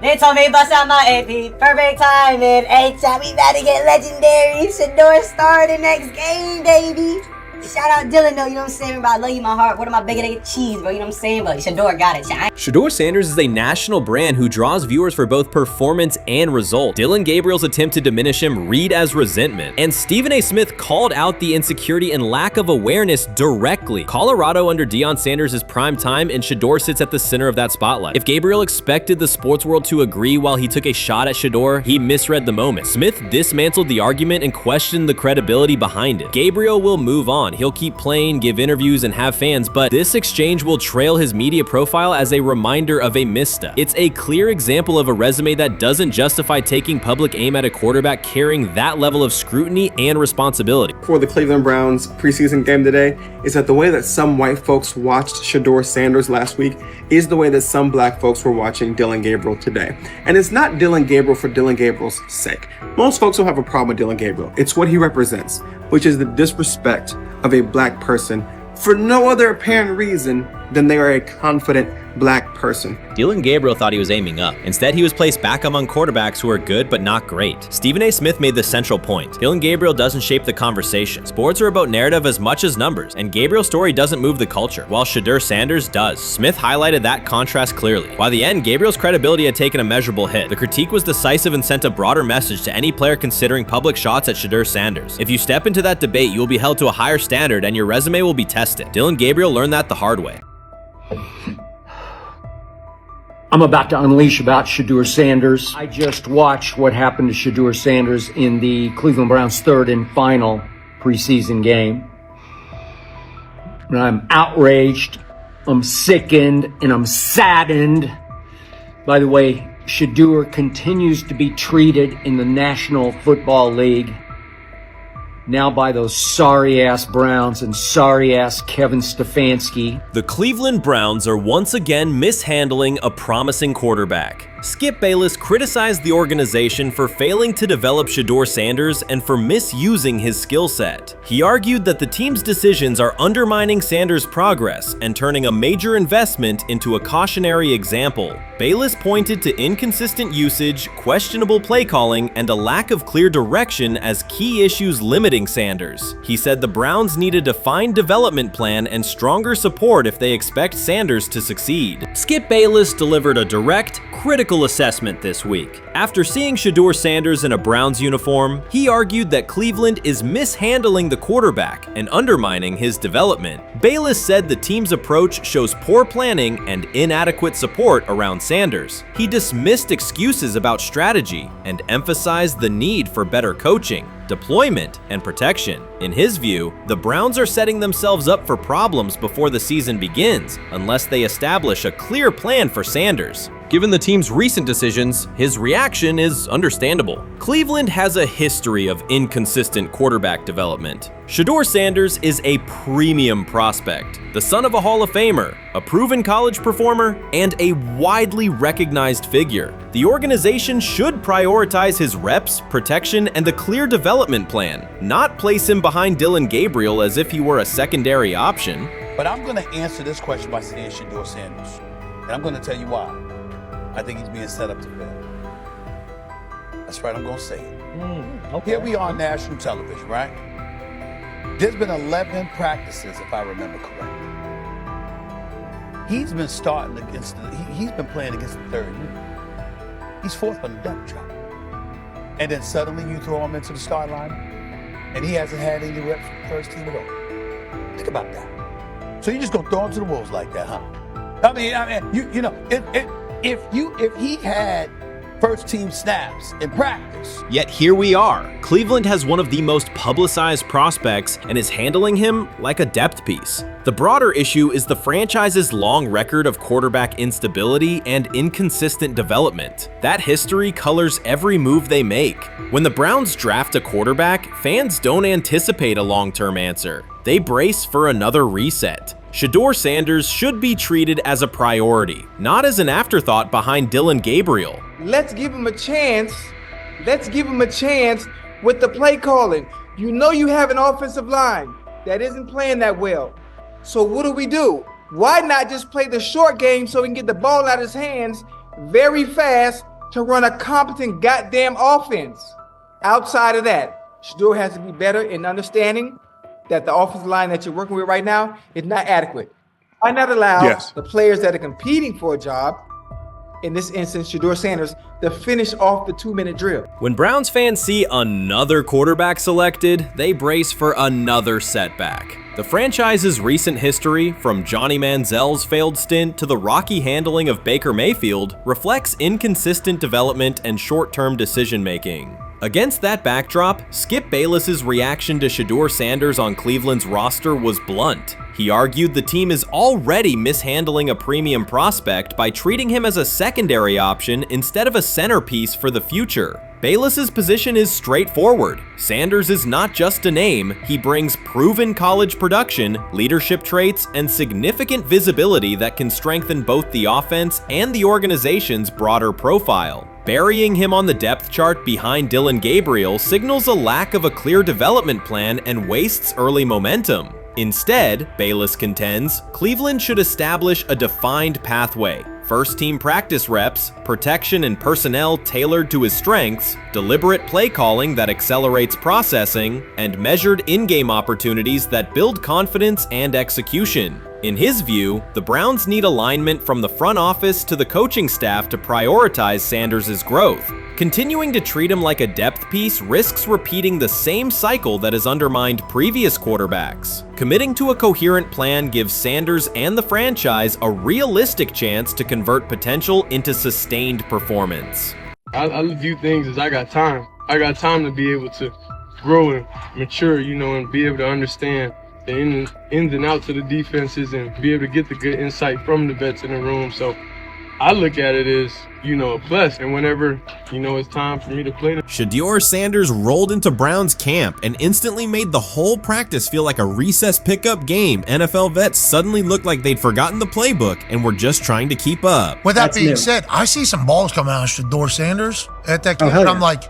Speaker 5: They told me bust out my AP, perfect timing. H-shot, we about to get legendary. Shedeur started next game, baby. Shout out Dillon though, you know what I'm saying? Bro, I love you, my heart. What am I bigger than cheese, bro? You know what I'm saying? But Shedeur got it.
Speaker 1: Shedeur Sanders is a national brand who draws viewers for both performance and result. Dillon Gabriel's attempt to diminish him read as resentment. And Stephen A. Smith called out the insecurity and lack of awareness directly. Colorado under Deion Sanders is prime time and Shedeur sits at the center of that spotlight. If Gabriel expected the sports world to agree while he took a shot at Shedeur, he misread the moment. Smith dismantled the argument and questioned the credibility behind it. Gabriel will move on. He'll keep playing, give interviews, and have fans, but this exchange will trail his media profile as a reminder of a misstep. It's a clear example of a resume that doesn't justify taking public aim at a quarterback carrying that level of scrutiny and responsibility.
Speaker 7: For the Cleveland Browns preseason game today is that the way that some white folks watched Shedeur Sanders last week is the way that some black folks were watching Dillon Gabriel today. And it's not Dillon Gabriel for Dillon Gabriel's sake. Most folks don't have a problem with Dillon Gabriel. It's what he represents, which is the disrespect of a black person for no other apparent reason then they are a confident black person.
Speaker 1: Deion Gabriel thought he was aiming up. Instead, he was placed back among quarterbacks who are good but not great. Stephen A. Smith made the central point. Deion Gabriel doesn't shape the conversation. Sports are about narrative as much as numbers, and Gabriel's story doesn't move the culture, while Shedeur Sanders does. Smith highlighted that contrast clearly. By the end, Gabriel's credibility had taken a measurable hit. The critique was decisive and sent a broader message to any player considering public shots at Shedeur Sanders. If you step into that debate, you will be held to a higher standard and your resume will be tested. Deion Gabriel learned that the hard way.
Speaker 13: I'm about to unleash about Shedeur Sanders. I just watched what happened to Shedeur Sanders in the Cleveland Browns' third and final preseason game. And I'm outraged, I'm sickened, and I'm saddened. By the way, Shedeur continues to be treated in the National Football League now by those sorry-ass Browns and sorry-ass Kevin Stefanski.
Speaker 1: The Cleveland Browns are once again mishandling a promising quarterback. Skip Bayless criticized the organization for failing to develop Shedeur Sanders and for misusing his skill set. He argued that the team's decisions are undermining Sanders' progress and turning a major investment into a cautionary example. Bayless pointed to inconsistent usage, questionable play calling, and a lack of clear direction as key issues limiting Sanders. He said the Browns need a defined development plan and stronger support if they expect Sanders to succeed. Skip Bayless delivered a direct, critical assessment this week. After seeing Shedeur Sanders in a Browns uniform, he argued that Cleveland is mishandling the quarterback and undermining his development. Bayless said the team's approach shows poor planning and inadequate support around Sanders. He dismissed excuses about strategy and emphasized the need for better coaching, deployment, and protection. In his view, the Browns are setting themselves up for problems before the season begins unless they establish a clear plan for Sanders. Given the team's recent decisions, his reaction is understandable. Cleveland has a history of inconsistent quarterback development. Shedeur Sanders is a premium prospect, the son of a Hall of Famer, a proven college performer, and a widely recognized figure. The organization should prioritize his reps, protection, and a clear development plan, not place him behind Deion Gabriel as if he were a secondary option.
Speaker 23: But I'm going to answer this question by saying Shedeur Sanders. And I'm going to tell you why. I think he's being set up to fail. That's right, I'm going to say it.
Speaker 17: Okay.
Speaker 23: Here we are on national television, right? There's been 11 practices, if I remember correctly. He's been starting against he's been playing against the third unit. He's fourth on the depth chart. And then suddenly you throw him into the start line, and he hasn't had any reps for the first team at all. Think about that. So you're just going to throw him to the wolves like that, huh? I mean, you know, if he had first team snaps in practice.
Speaker 1: Yet here we are. Cleveland has one of the most publicized prospects and is handling him like a depth piece. The broader issue is the franchise's long record of quarterback instability and inconsistent development. That history colors every move they make. When the Browns draft a quarterback, fans don't anticipate a long-term answer. They brace for another reset. Shedeur Sanders should be treated as a priority, not as an afterthought behind Deion Gabriel.
Speaker 3: Let's give him a chance. Let's give him a chance with the play calling. You know you have an offensive line that isn't playing that well. So what do? Why not just play the short game so he can get the ball out of his hands very fast to run a competent goddamn offense? Outside of that, Shedeur has to be better in understanding that the offensive line that you're working with right now is not adequate. Why not allow the players that are competing for a job, in this instance, Shedeur Sanders, to finish off the 2-minute drill?
Speaker 1: When Browns fans see another quarterback selected, they brace for another setback. The franchise's recent history, from Johnny Manziel's failed stint to the rocky handling of Baker Mayfield, reflects inconsistent development and short-term decision-making. Against that backdrop, Skip Bayless's reaction to Shedeur Sanders on Cleveland's roster was blunt. He argued the team is already mishandling a premium prospect by treating him as a secondary option instead of a centerpiece for the future. Bayless's position is straightforward. Sanders is not just a name, he brings proven college production, leadership traits, and significant visibility that can strengthen both the offense and the organization's broader profile. Burying him on the depth chart behind Deion Gabriel signals a lack of a clear development plan and wastes early momentum. Instead, Bayless contends, Cleveland should establish a defined pathway. First-team practice reps, protection and personnel tailored to his strengths, deliberate play calling that accelerates processing, and measured in-game opportunities that build confidence and execution. In his view, the Browns need alignment from the front office to the coaching staff to prioritize Sanders' growth. Continuing to treat him like a depth piece risks repeating the same cycle that has undermined previous quarterbacks. Committing to a coherent plan gives Sanders and the franchise a realistic chance to convert potential into sustained performance.
Speaker 8: I view things as I got time. I got time to be able to grow and mature, and be able to understand the ins and outs of the defenses and be able to get the good insight from the vets in the room. So I look at it as, a plus. And whenever, it's time for me to play.
Speaker 1: Shedeur Sanders rolled into Browns camp and instantly made the whole practice feel like a recess pickup game. NFL vets suddenly looked like they'd forgotten the playbook and were just trying to keep up.
Speaker 9: With that being said, I see some balls coming out of Shedeur Sanders at that camp, and I'm like,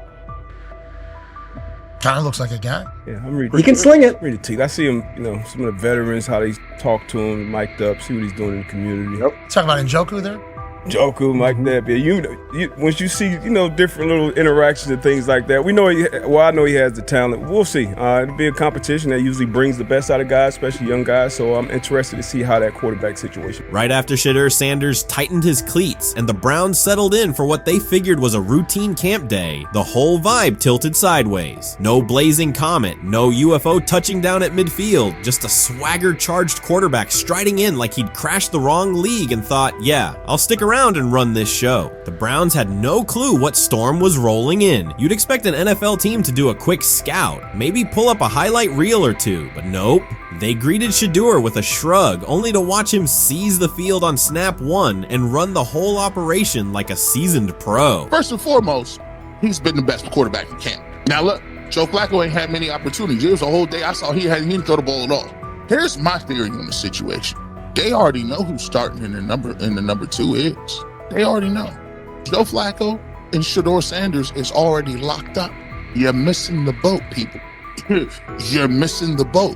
Speaker 9: kind of looks like a guy.
Speaker 10: Yeah, I'm ready.
Speaker 9: He can sling it.
Speaker 10: Ready to I see him, some of the veterans, how they talk to him, mic'd up, see what he's doing in the community. Yep.
Speaker 9: Talking about Njoku there?
Speaker 10: Njoku, Mike that, but once you see, different little interactions and things like that, I know he has the talent. We'll see. It'll be a competition that usually brings the best out of guys, especially young guys, so I'm interested to see how that quarterback situation.
Speaker 1: Right after Shedeur Sanders tightened his cleats and the Browns settled in for what they figured was a routine camp day, the whole vibe tilted sideways. No blazing comet, no UFO touching down at midfield, just a swagger-charged quarterback striding in like he'd crashed the wrong league and thought, yeah, I'll stick around and run this show. The Browns had no clue what storm was rolling in. You'd expect an NFL team to do a quick scout, maybe pull up a highlight reel or two, but nope. They greeted Shedeur with a shrug, only to watch him seize the field on snap one and run the whole operation like a seasoned pro.
Speaker 6: First and foremost, he's been the best quarterback in camp. Now look, Joe Flacco ain't had many opportunities. There was a whole day I saw he didn't throw the ball at all. Here's my theory on the situation. They already know who's starting in the number 2 is. They already know. Joe Flacco and Shedeur Sanders is already locked up. You're missing the boat, people. You're missing the boat.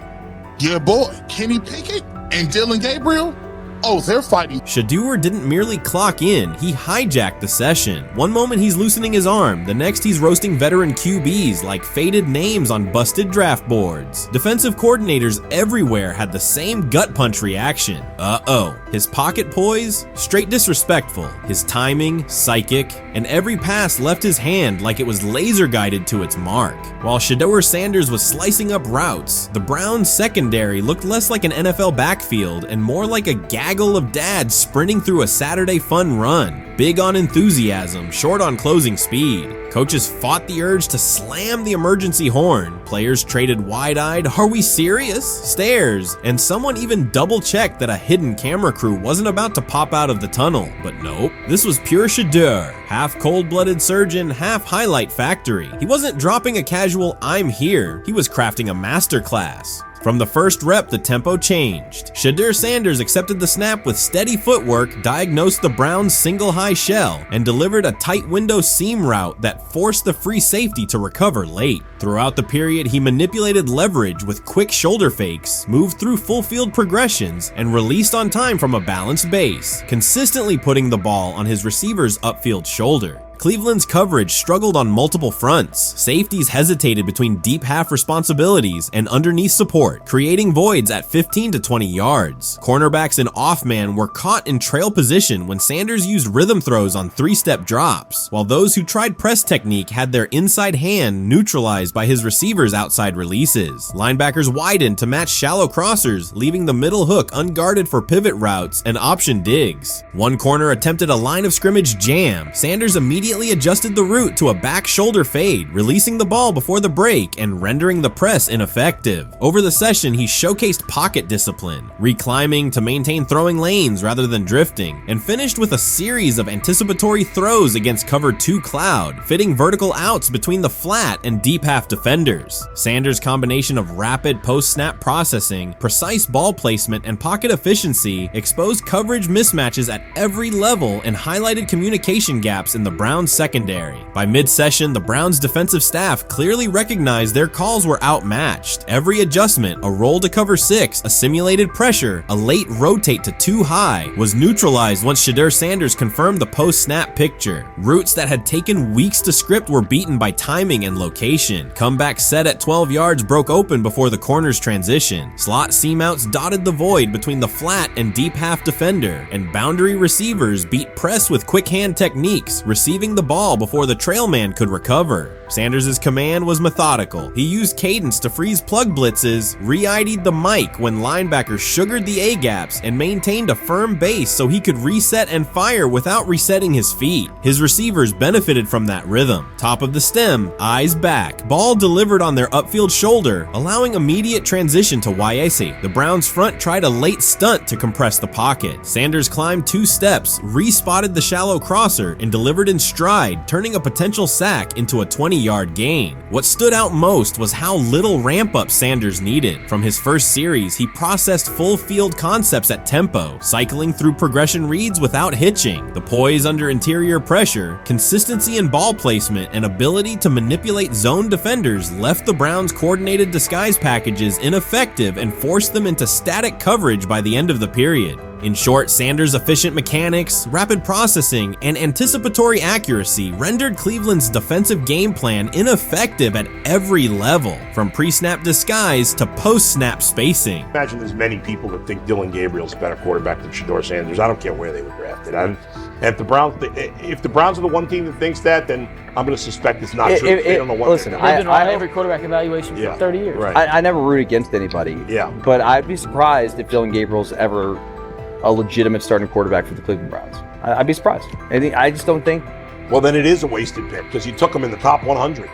Speaker 6: Your boy, Kenny Pickett and Dylan Gabriel, oh, they're fighting.
Speaker 1: Shedeur didn't merely clock in, he hijacked the session. One moment he's loosening his arm, the next he's roasting veteran QBs like faded names on busted draft boards. Defensive coordinators everywhere had the same gut punch reaction. Uh-oh. His pocket poise? Straight disrespectful. His timing? Psychic. And every pass left his hand like it was laser guided to its mark. While Shedeur Sanders was slicing up routes, the Browns secondary looked less like an NFL backfield and more like a gaggle of dads sprinting through a Saturday fun run. Big on enthusiasm, short on closing speed. Coaches fought the urge to slam the emergency horn. Players traded wide-eyed, "Are we serious?" stares, and someone even double-checked that a hidden camera crew wasn't about to pop out of the tunnel. But nope, this was pure Shedeur. Half cold-blooded surgeon, half highlight factory. He wasn't dropping a casual "I'm here," he was crafting a masterclass. From the first rep, the tempo changed. Shedeur Sanders accepted the snap with steady footwork, diagnosed the Browns' single high shell, and delivered a tight window seam route that forced the free safety to recover late. Throughout the period, he manipulated leverage with quick shoulder fakes, moved through full field progressions, and released on time from a balanced base, consistently putting the ball on his receiver's upfield shoulder. Cleveland's coverage struggled on multiple fronts. Safeties hesitated between deep half responsibilities and underneath support, creating voids at 15 to 20 yards. Cornerbacks and off-man were caught in trail position when Sanders used rhythm throws on 3-step drops, while those who tried press technique had their inside hand neutralized by his receivers' outside releases. Linebackers widened to match shallow crossers, leaving the middle hook unguarded for pivot routes and option digs. One corner attempted a line of scrimmage jam. Sanders immediately adjusted the route to a back shoulder fade, releasing the ball before the break and rendering the press ineffective. Over the session, he showcased pocket discipline, reclimbing to maintain throwing lanes rather than drifting, and finished with a series of anticipatory throws against cover 2 cloud, fitting vertical outs between the flat and deep half defenders. Sanders' combination of rapid post-snap processing, precise ball placement, and pocket efficiency exposed coverage mismatches at every level and highlighted communication gaps in the Browns Browns secondary. By mid-session, the Browns defensive staff clearly recognized their calls were outmatched. Every adjustment, a roll to cover 6, a simulated pressure, a late rotate to too high, was neutralized once Shedeur Sanders confirmed the post-snap picture. Routes that had taken weeks to script were beaten by timing and location. Comeback set at 12 yards broke open before the corner's transition. Slot seam outs dotted the void between the flat and deep half defender, and boundary receivers beat press with quick hand techniques, receiving the ball before the trail man could recover. Sanders' command was methodical. He used cadence to freeze plug blitzes, re-ID'd the mic when linebackers sugared the A-gaps, and maintained a firm base so he could reset and fire without resetting his feet. His receivers benefited from that rhythm. Top of the stem, eyes back. Ball delivered on their upfield shoulder, allowing immediate transition to YAC. The Browns front tried a late stunt to compress the pocket. Sanders climbed 2 steps, re-spotted the shallow crosser, and delivered in stride, turning a potential sack into a 20-yard gain. What stood out most was how little ramp-up Sanders needed. From his first series, he processed full field concepts at tempo, cycling through progression reads without hitching. The poise under interior pressure, consistency in ball placement, and ability to manipulate zone defenders left the Browns' coordinated disguise packages ineffective and forced them into static coverage by the end of the period. In short, Sanders' efficient mechanics, rapid processing, and anticipatory accuracy rendered Cleveland's defensive game plan ineffective at every level, from pre-snap disguise to post-snap spacing.
Speaker 11: Imagine there's many people that think Deion Gabriel's a better quarterback than Shedeur Sanders. I don't care where they were drafted. And if the Browns are the one team that thinks that, then I'm going to suspect it's not true. They don't know what
Speaker 12: listen, I every quarterback evaluation for 30 years.
Speaker 11: Right.
Speaker 12: I never root against anybody.
Speaker 11: Yeah.
Speaker 12: But I'd be surprised if Deion Gabriel's ever a legitimate starting quarterback for the Cleveland Browns. I-I'd be surprised. I just don't think.
Speaker 11: Well, then it is a wasted pick because you took him in the top 100.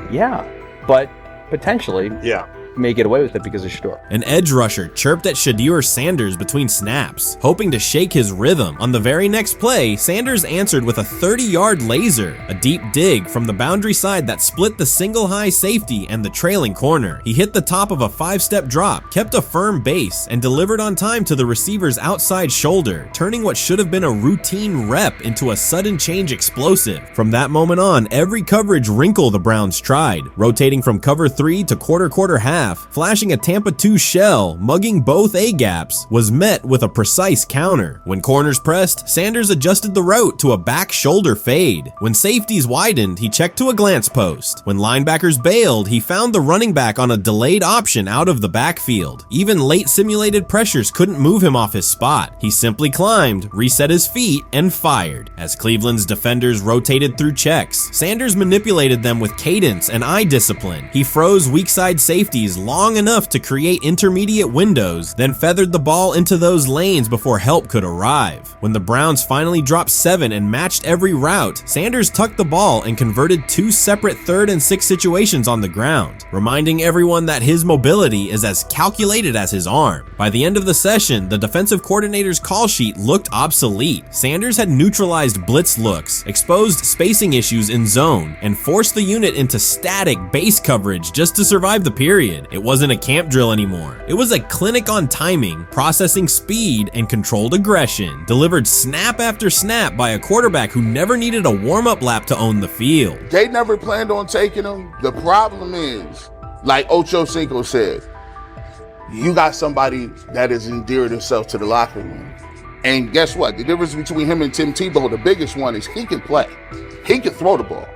Speaker 12: Yeah, but potentially.
Speaker 11: Yeah.
Speaker 12: May get away with it because of Shedeur.
Speaker 1: An edge rusher chirped at Shedeur Sanders between snaps, hoping to shake his rhythm. On the very next play, Sanders answered with a 30-yard laser, a deep dig from the boundary side that split the single high safety and the trailing corner. He hit the top of a 5-step drop, kept a firm base, and delivered on time to the receiver's outside shoulder, turning what should have been a routine rep into a sudden change explosive. From that moment on, every coverage wrinkle the Browns tried, rotating from cover 3 to quarter half, flashing a Tampa 2 shell, mugging both A-gaps, was met with a precise counter. When corners pressed, Sanders adjusted the route to a back shoulder fade. When safeties widened, he checked to a glance post. When linebackers bailed, he found the running back on a delayed option out of the backfield. Even late simulated pressures couldn't move him off his spot. He simply climbed, reset his feet, and fired. As Cleveland's defenders rotated through checks, Sanders manipulated them with cadence and eye discipline. He froze weak side safeties long enough to create intermediate windows, then feathered the ball into those lanes before help could arrive. When the Browns finally dropped 7 and matched every route, Sanders tucked the ball and converted 2 separate 3rd and 6 situations on the ground, reminding everyone that his mobility is as calculated as his arm. By the end of the session, the defensive coordinator's call sheet looked obsolete. Sanders had neutralized blitz looks, exposed spacing issues in zone, and forced the unit into static base coverage just to survive the period. It wasn't a camp drill anymore. It was a clinic on timing, processing speed, and controlled aggression, delivered snap after snap by a quarterback who never needed a warm-up lap to own the field.
Speaker 21: They never planned on taking him. The problem is, like Ocho Cinco said, you got somebody that has endeared himself to the locker room. And guess what? The difference between him and Tim Tebow, the biggest one, is he can play. He can throw the ball.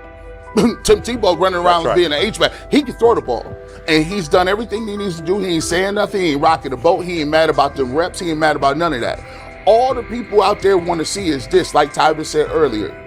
Speaker 21: Tim Tebow running around being an H-back. He can throw the ball. And he's done everything he needs to do. He ain't saying nothing. He ain't rocking the boat. He ain't mad about the reps. He ain't mad about none of that. All the people out there want to see is this, like Tyler said earlier.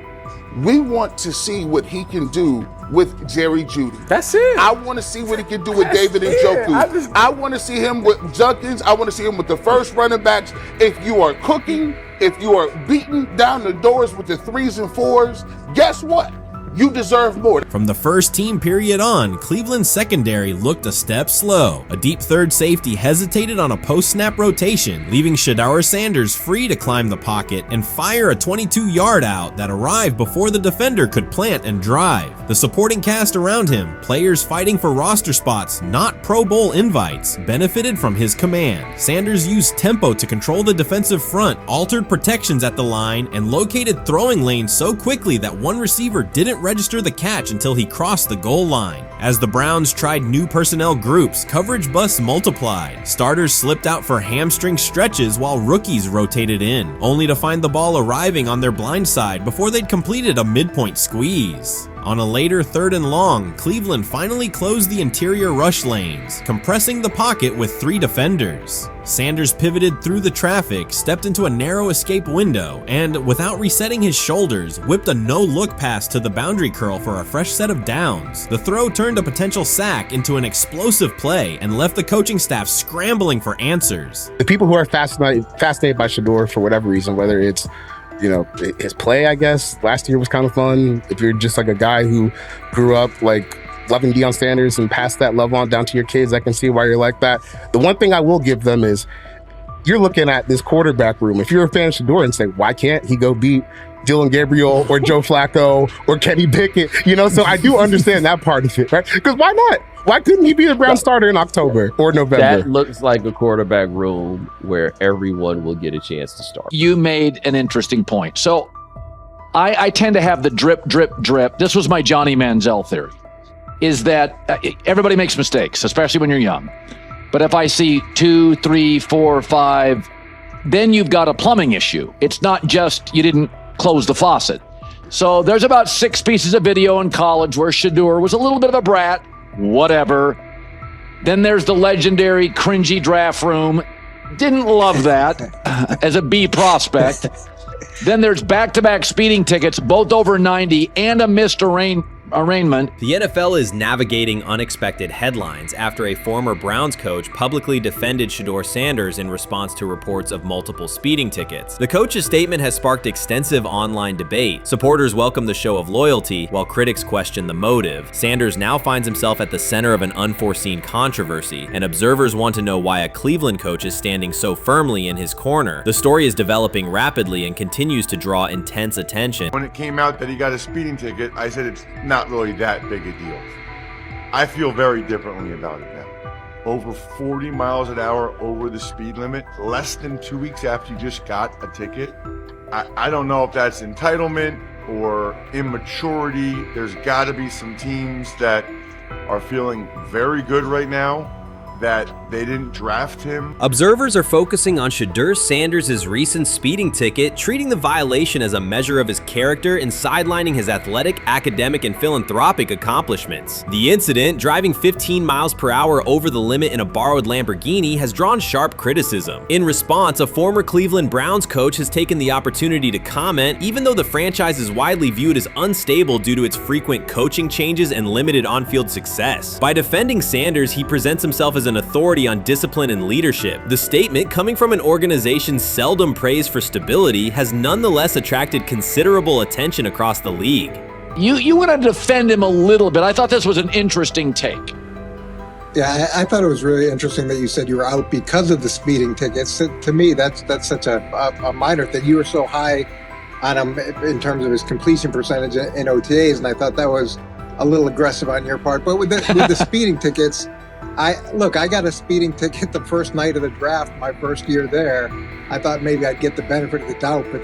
Speaker 21: We want to see what he can do with Jerry Jeudy.
Speaker 7: That's it.
Speaker 21: I want to see what he can do with David Njoku. I want to see him with Junkins. I want to see him with the first running backs. If you are cooking, if you are beating down the doors with the 3s and 4s, guess what?
Speaker 6: You deserve more.
Speaker 1: From the first team period on, Cleveland's secondary looked a step slow. A deep third safety hesitated on a post-snap rotation, leaving Deion Sanders free to climb the pocket and fire a 22-yard out that arrived before the defender could plant and drive. The supporting cast around him, players fighting for roster spots, not Pro Bowl invites, benefited from his command. Sanders used tempo to control the defensive front, altered protections at the line, and located throwing lanes so quickly that one receiver didn't register the catch until he crossed the goal line. As the Browns tried new personnel groups, coverage busts multiplied. Starters slipped out for hamstring stretches while rookies rotated in, only to find the ball arriving on their blind side before they'd completed a midpoint squeeze. On a later 3rd and long, Cleveland finally closed the interior rush lanes, compressing the pocket with 3 defenders. Sanders pivoted through the traffic, stepped into a narrow escape window, and, without resetting his shoulders, whipped a no-look pass to the boundary curl for a fresh set of downs. The throw turned a potential sack into an explosive play and left the coaching staff scrambling for answers.
Speaker 14: The people who are fascinated by Shadur for whatever reason, whether it's his play, I guess, last year was kind of fun. If you're just like a guy who grew up like loving Deion Sanders and passed that love on down to your kids, I can see why you're like that. The one thing I will give them is you're looking at this quarterback room. If you're a fan of Shadur and say, why can't he go beat Dillon Gabriel or Joe Flacco or Kenny Pickett? So I do understand that part of it, right? Because why not? Why couldn't he be the Brown starter in October or November?
Speaker 15: That looks like a quarterback room where everyone will get a chance to start.
Speaker 16: You made an interesting point. So I tend to have the drip, drip, drip. This was my Johnny Manziel theory, is that everybody makes mistakes, especially when you're young. But if I see 2, 3, 4, 5, then you've got a plumbing issue. It's not just you didn't close the faucet. So there's about 6 pieces of video in college where Shadur was a little bit of a brat. Whatever. Then there's the legendary cringy draft room. Didn't love that as a B prospect. Then there's back-to-back speeding tickets, both over 90, and a missed arraignment.
Speaker 1: The NFL is navigating unexpected headlines after a former Browns coach publicly defended Shedeur Sanders in response to reports of multiple speeding tickets. The coach's statement has sparked extensive online debate. Supporters welcome the show of loyalty, while critics question the motive. Sanders now finds himself at the center of an unforeseen controversy, and observers want to know why a Cleveland coach is standing so firmly in his corner. The story is developing rapidly and continues to draw intense attention.
Speaker 19: When it came out that he got a speeding ticket, I said it's not really that big a deal. I feel very differently about it now. Over 40 miles an hour over the speed limit, less than 2 weeks after you just got a ticket. I don't know if that's entitlement or immaturity. There's got to be some teams that are feeling very good right now that they didn't draft him.
Speaker 1: Observers are focusing on Shedeur Sanders' recent speeding ticket, treating the violation as a measure of his character and sidelining his athletic, academic, and philanthropic accomplishments. The incident, driving 15 miles per hour over the limit in a borrowed Lamborghini, has drawn sharp criticism. In response, a former Cleveland Browns coach has taken the opportunity to comment, even though the franchise is widely viewed as unstable due to its frequent coaching changes and limited on-field success. By defending Sanders, he presents himself as an authority on discipline and leadership. The statement, coming from an organization seldom praised for stability, has nonetheless attracted considerable attention across the league.
Speaker 16: You want to defend him a little bit. I thought this was an interesting take.
Speaker 25: Yeah, I thought it was really interesting that you said you were out because of the speeding tickets. To me, that's such a minor thing. You were so high on him in terms of his completion percentage in OTAs, and I thought that was a little aggressive on your part. But with the speeding tickets, I got a speeding ticket the first night of the draft, my first year there. I thought maybe I'd get the benefit of the doubt, but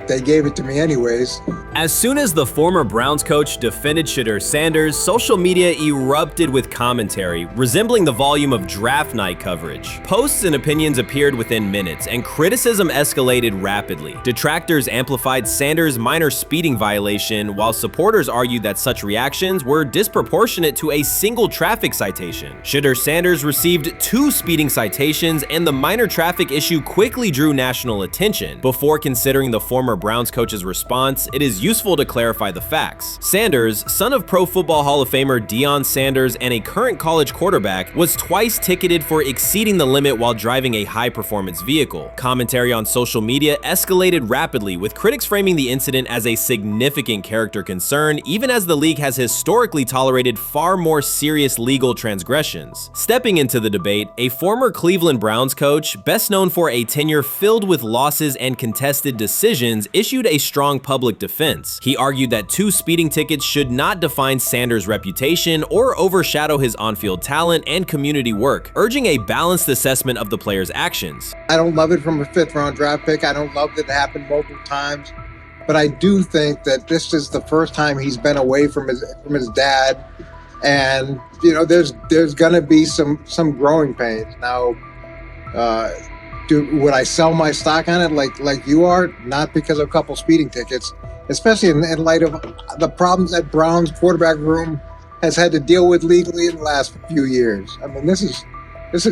Speaker 25: they gave it to me anyways.
Speaker 1: As soon as the former Browns coach defended Shedeur Sanders, social media erupted with commentary, resembling the volume of draft night coverage. Posts and opinions appeared within minutes, and criticism escalated rapidly. Detractors amplified Sanders' minor speeding violation, while supporters argued that such reactions were disproportionate to a single traffic citation. Shedeur Sanders received 2 speeding citations, and the minor traffic issue quickly drew national attention. Before considering the former Browns coach's response, it is useful to clarify the facts. Sanders, son of Pro Football Hall of Famer Deion Sanders and a current college quarterback, was twice ticketed for exceeding the limit while driving a high-performance vehicle. Commentary on social media escalated rapidly, with critics framing the incident as a significant character concern, even as the league has historically tolerated far more serious legal transgressions. Stepping into the debate, a former Cleveland Browns coach, best known for a tenure filled with losses and contested decisions, issued a strong public defense. He argued that 2 speeding tickets should not define Sanders' reputation or overshadow his on-field talent and community work, urging a balanced assessment of the player's actions.
Speaker 25: I don't love it from a 5th-round draft pick. I don't love that it happened multiple times. But I do think that this is the first time he's been away from his dad. And, you know, there's going to be some growing pains. Now, would I sell my stock on it like you are? Not because of a couple speeding tickets, especially in light of the problems that Browns quarterback room has had to deal with legally in the last few years. I mean, this is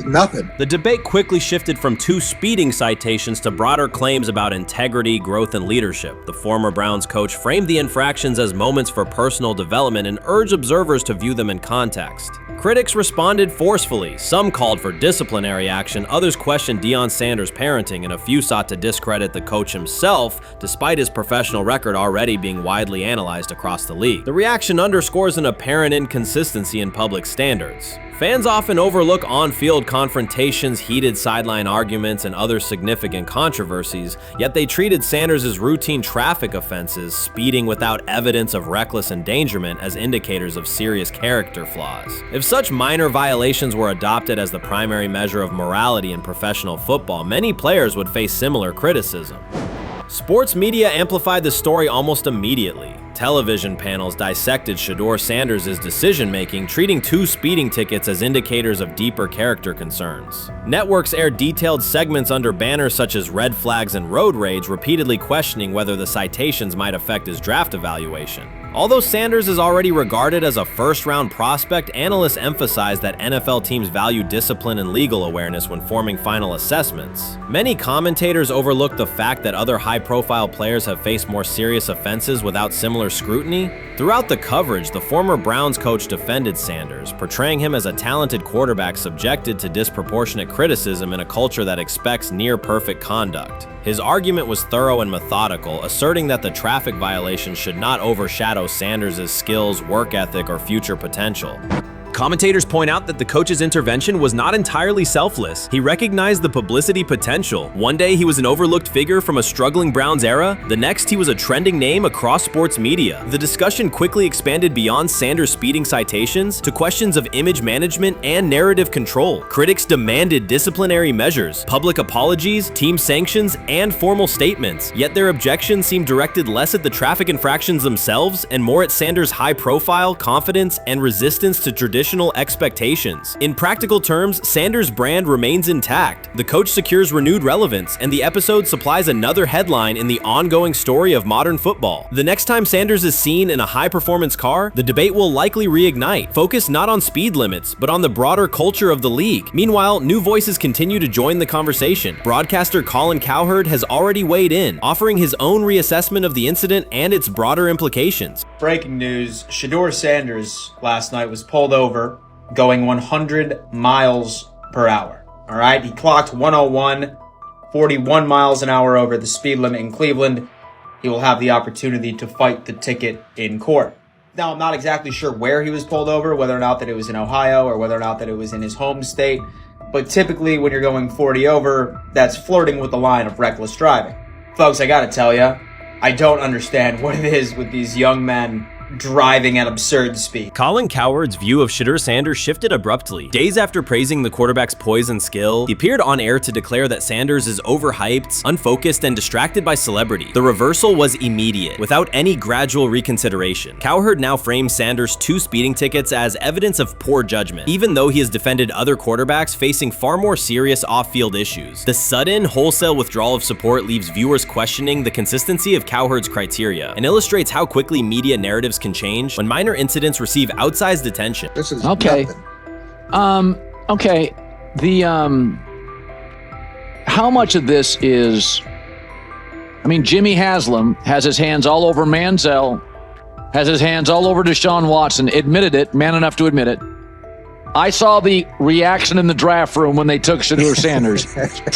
Speaker 25: nothing.
Speaker 1: The debate quickly shifted from 2 speeding citations to broader claims about integrity, growth, and leadership. The former Browns coach framed the infractions as moments for personal development and urged observers to view them in context. Critics responded forcefully. Some called for disciplinary action, others questioned Deion Sanders' parenting, and a few sought to discredit the coach himself, despite his professional record already being widely analyzed across the league. The reaction underscores an apparent inconsistency in public standards. Fans often overlook on-field confrontations, heated sideline arguments, and other significant controversies, yet they treated Sanders' as routine traffic offenses, speeding without evidence of reckless endangerment, as indicators of serious character flaws. If such minor violations were adopted as the primary measure of morality in professional football, many players would face similar criticism. Sports media amplified the story almost immediately. Television panels dissected Shedeur Sanders' decision-making, treating 2 speeding tickets as indicators of deeper character concerns. Networks aired detailed segments under banners such as red flags and road rage, repeatedly questioning whether the citations might affect his draft evaluation. Although Sanders is already regarded as a first-round prospect, analysts emphasize that NFL teams value discipline and legal awareness when forming final assessments. Many commentators overlook the fact that other high-profile players have faced more serious offenses without similar scrutiny. Throughout the coverage, the former Browns coach defended Sanders, portraying him as a talented quarterback subjected to disproportionate criticism in a culture that expects near-perfect conduct. His argument was thorough and methodical, asserting that the traffic violation should not overshadow Sanders' skills, work ethic, or future potential. Commentators point out that the coach's intervention was not entirely selfless. He recognized the publicity potential. One day he was an overlooked figure from a struggling Browns era, the next he was a trending name across sports media. The discussion quickly expanded beyond Sanders' speeding citations to questions of image management and narrative control. Critics demanded disciplinary measures, public apologies, team sanctions, and formal statements, yet their objections seemed directed less at the traffic infractions themselves and more at Sanders' high profile, confidence, and resistance to traditional expectations. In practical terms, Sanders' brand remains intact. The coach secures renewed relevance, and the episode supplies another headline in the ongoing story of modern football. The next time Sanders is seen in a high-performance car, the debate will likely reignite, focused not on speed limits, but on the broader culture of the league. Meanwhile, new voices continue to join the conversation. Broadcaster Colin Cowherd has already weighed in, offering his own reassessment of the incident and its broader implications.
Speaker 2: Breaking news, Shedeur Sanders last night was pulled over going 100 miles per hour. All right, he clocked 101, 41 miles an hour over the speed limit in Cleveland. He will have the opportunity to fight the ticket in court. Now, I'm not exactly sure where he was pulled over, whether or not that it was in Ohio or whether or not that it was in his home state. But typically when you're going 40 over, that's flirting with the line of reckless driving. Folks, I gotta tell you, I don't understand what it is with these young men driving at absurd speed.
Speaker 1: Colin Cowherd's view of Shedeur Sanders shifted abruptly. Days after praising the quarterback's poise and skill, he appeared on air to declare that Sanders is overhyped, unfocused, and distracted by celebrity. The reversal was immediate, without any gradual reconsideration. Cowherd now frames Sanders' 2 speeding tickets as evidence of poor judgment, even though he has defended other quarterbacks facing far more serious off-field issues. The sudden, wholesale withdrawal of support leaves viewers questioning the consistency of Cowherd's criteria and illustrates how quickly media narratives can change when minor incidents receive outsized attention.
Speaker 25: This is
Speaker 16: okay.
Speaker 25: nothing.
Speaker 16: Okay. The how much of this is I mean, Jimmy Haslam has his hands all over Manziel, has his hands all over Deshaun Watson, admitted it, man enough to admit it. I saw the reaction in the draft room when they took Shedeur Sanders.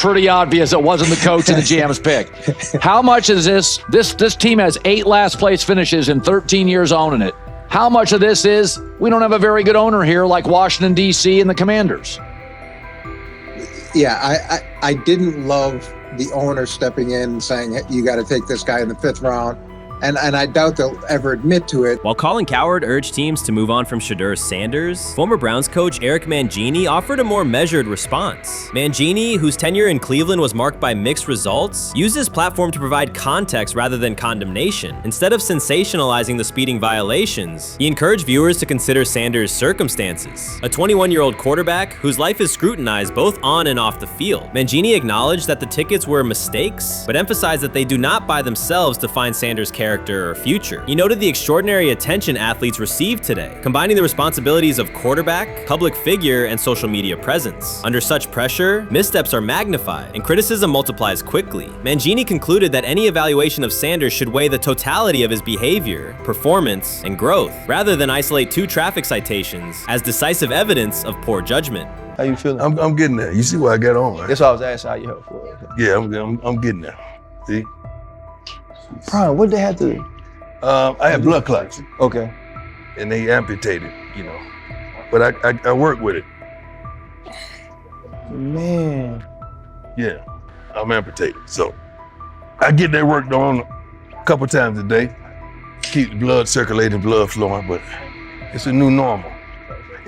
Speaker 16: Pretty obvious it wasn't the coach and the GM's pick. How much is this team has 8 last place finishes in 13 years owning it. How much of this is we don't have a very good owner here like Washington, D.C. and the Commanders?
Speaker 25: Yeah, I didn't love the owner stepping in and saying, hey, you got to take this guy in the 5th round. And I doubt they'll ever admit to it.
Speaker 1: While Colin Cowherd urged teams to move on from Shedeur Sanders, former Browns coach Eric Mangini offered a more measured response. Mangini, whose tenure in Cleveland was marked by mixed results, used his platform to provide context rather than condemnation. Instead of sensationalizing the speeding violations, he encouraged viewers to consider Sanders' circumstances. A 21-year-old quarterback whose life is scrutinized both on and off the field. Mangini acknowledged that the tickets were mistakes, but emphasized that they do not by themselves define Sanders' character or future. He noted the extraordinary attention athletes received today, combining the responsibilities of quarterback, public figure, and social media presence. Under such pressure, missteps are magnified, and criticism multiplies quickly. Mangini concluded that any evaluation of Sanders should weigh the totality of his behavior, performance, and growth, rather than isolate 2 traffic citations as decisive evidence of poor judgment.
Speaker 4: How you feeling?
Speaker 18: I'm getting there. You see what I got on, right?
Speaker 4: That's why I was asking how you help for it.
Speaker 18: Yeah, I'm getting there. See?
Speaker 4: Brian, what did they have to do?
Speaker 18: I had blood clots.
Speaker 4: Okay.
Speaker 18: And they amputated, you know. But I work with it.
Speaker 4: Man.
Speaker 18: Yeah, I'm amputated. So I get that worked on a couple times a day. Keep the blood circulating, blood flowing, but it's a new normal.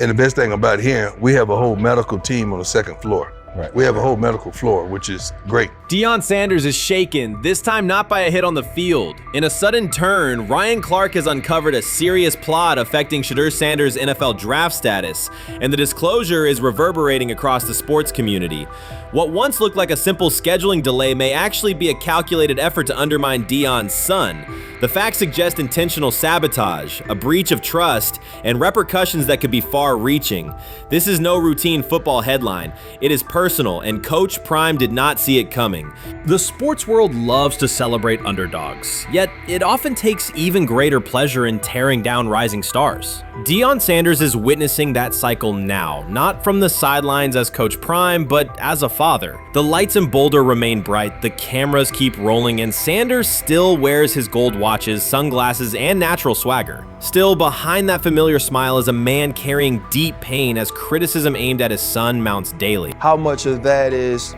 Speaker 18: And the best thing about here, we have a whole medical team on the 2nd floor. Right. We have a whole medical floor, which is great.
Speaker 1: Deion Sanders is shaken, this time not by a hit on the field. In a sudden turn, Ryan Clark has uncovered a serious plot affecting Shedeur Sanders' NFL draft status, and the disclosure is reverberating across the sports community. What once looked like a simple scheduling delay may actually be a calculated effort to undermine Deion's son. The facts suggest intentional sabotage, a breach of trust, and repercussions that could be far-reaching. This is no routine football headline. It is personal, and Coach Prime did not see it coming. The sports world loves to celebrate underdogs, yet it often takes even greater pleasure in tearing down rising stars. Deion Sanders is witnessing that cycle now, not from the sidelines as Coach Prime, but as a father. The lights in Boulder remain bright, the cameras keep rolling, and Sanders still wears his gold watches, sunglasses, and natural swagger. Still, behind that familiar smile is a man carrying deep pain as criticism aimed at his son mounts daily.
Speaker 4: How much of that is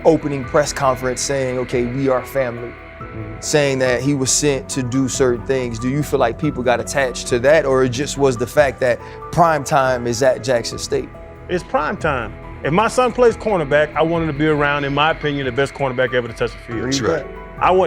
Speaker 4: opening press conference saying, okay, we are family, saying that he was sent to do certain things? Do you feel like people got attached to that, or it just was the fact that prime time is at Jackson State?
Speaker 11: It's prime time. If my son plays cornerback, I want him to be around, in my opinion, the best cornerback ever to touch the field.
Speaker 18: That's right.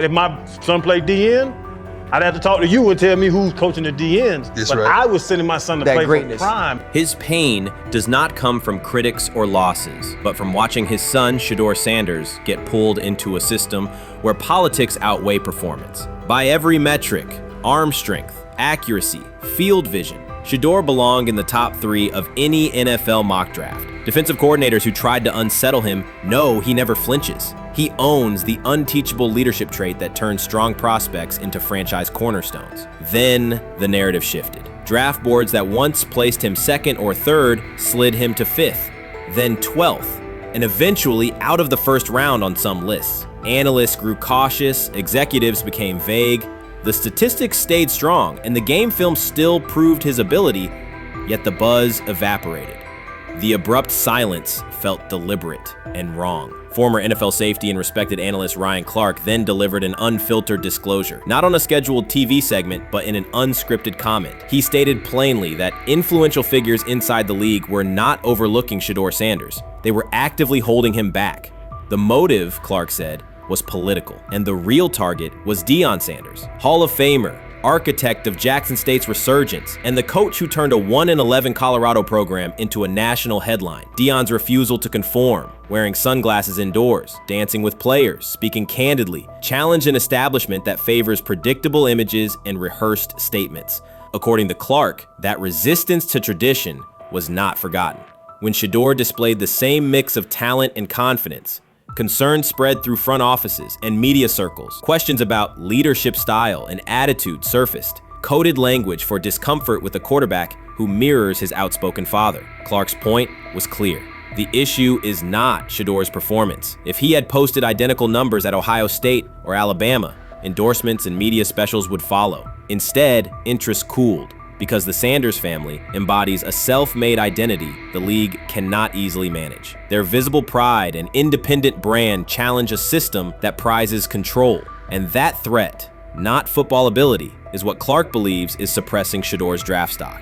Speaker 11: If my son played DN, I'd have to talk to you and tell me who's coaching the DNs.
Speaker 18: That's
Speaker 11: but
Speaker 18: right.
Speaker 11: I was sending my son to play for prime.
Speaker 1: His pain does not come from critics or losses, but from watching his son, Shedeur Sanders, get pulled into a system where politics outweigh performance. By every metric, arm strength, accuracy, field vision, Shedeur belonged in the top 3 of any NFL mock draft. Defensive coordinators who tried to unsettle him know he never flinches. He owns the unteachable leadership trait that turns strong prospects into franchise cornerstones. Then the narrative shifted. Draft boards that once placed him 2nd or 3rd slid him to 5th, then 12th, and eventually out of the 1st round on some lists. Analysts grew cautious, executives became vague. The statistics stayed strong, and the game film still proved his ability, yet the buzz evaporated. The abrupt silence felt deliberate and wrong. Former NFL safety and respected analyst Ryan Clark then delivered an unfiltered disclosure, not on a scheduled TV segment, but in an unscripted comment. He stated plainly that influential figures inside the league were not overlooking Shedeur Sanders. They were actively holding him back. The motive, Clark said, was political, and the real target was Deion Sanders, Hall of Famer, architect of Jackson State's resurgence, and the coach who turned a 1-11 Colorado program into a national headline. Deion's refusal to conform, wearing sunglasses indoors, dancing with players, speaking candidly, challenged an establishment that favors predictable images and rehearsed statements. According to Clark, that resistance to tradition was not forgotten. When Shedeur displayed the same mix of talent and confidence, Concerns spread through front offices and media circles. Questions about leadership style and attitude surfaced. Coded language for discomfort with a quarterback who mirrors his outspoken father. Clark's point was clear. The issue is not Shedeur's performance. If he had posted identical numbers at Ohio State or Alabama, endorsements and media specials would follow. Instead, interest cooled because the Sanders family embodies a self-made identity the league cannot easily manage. Their visible pride and independent brand challenge a system that prizes control. And that threat, not football ability, is what Clark believes is suppressing Shedeur's draft stock.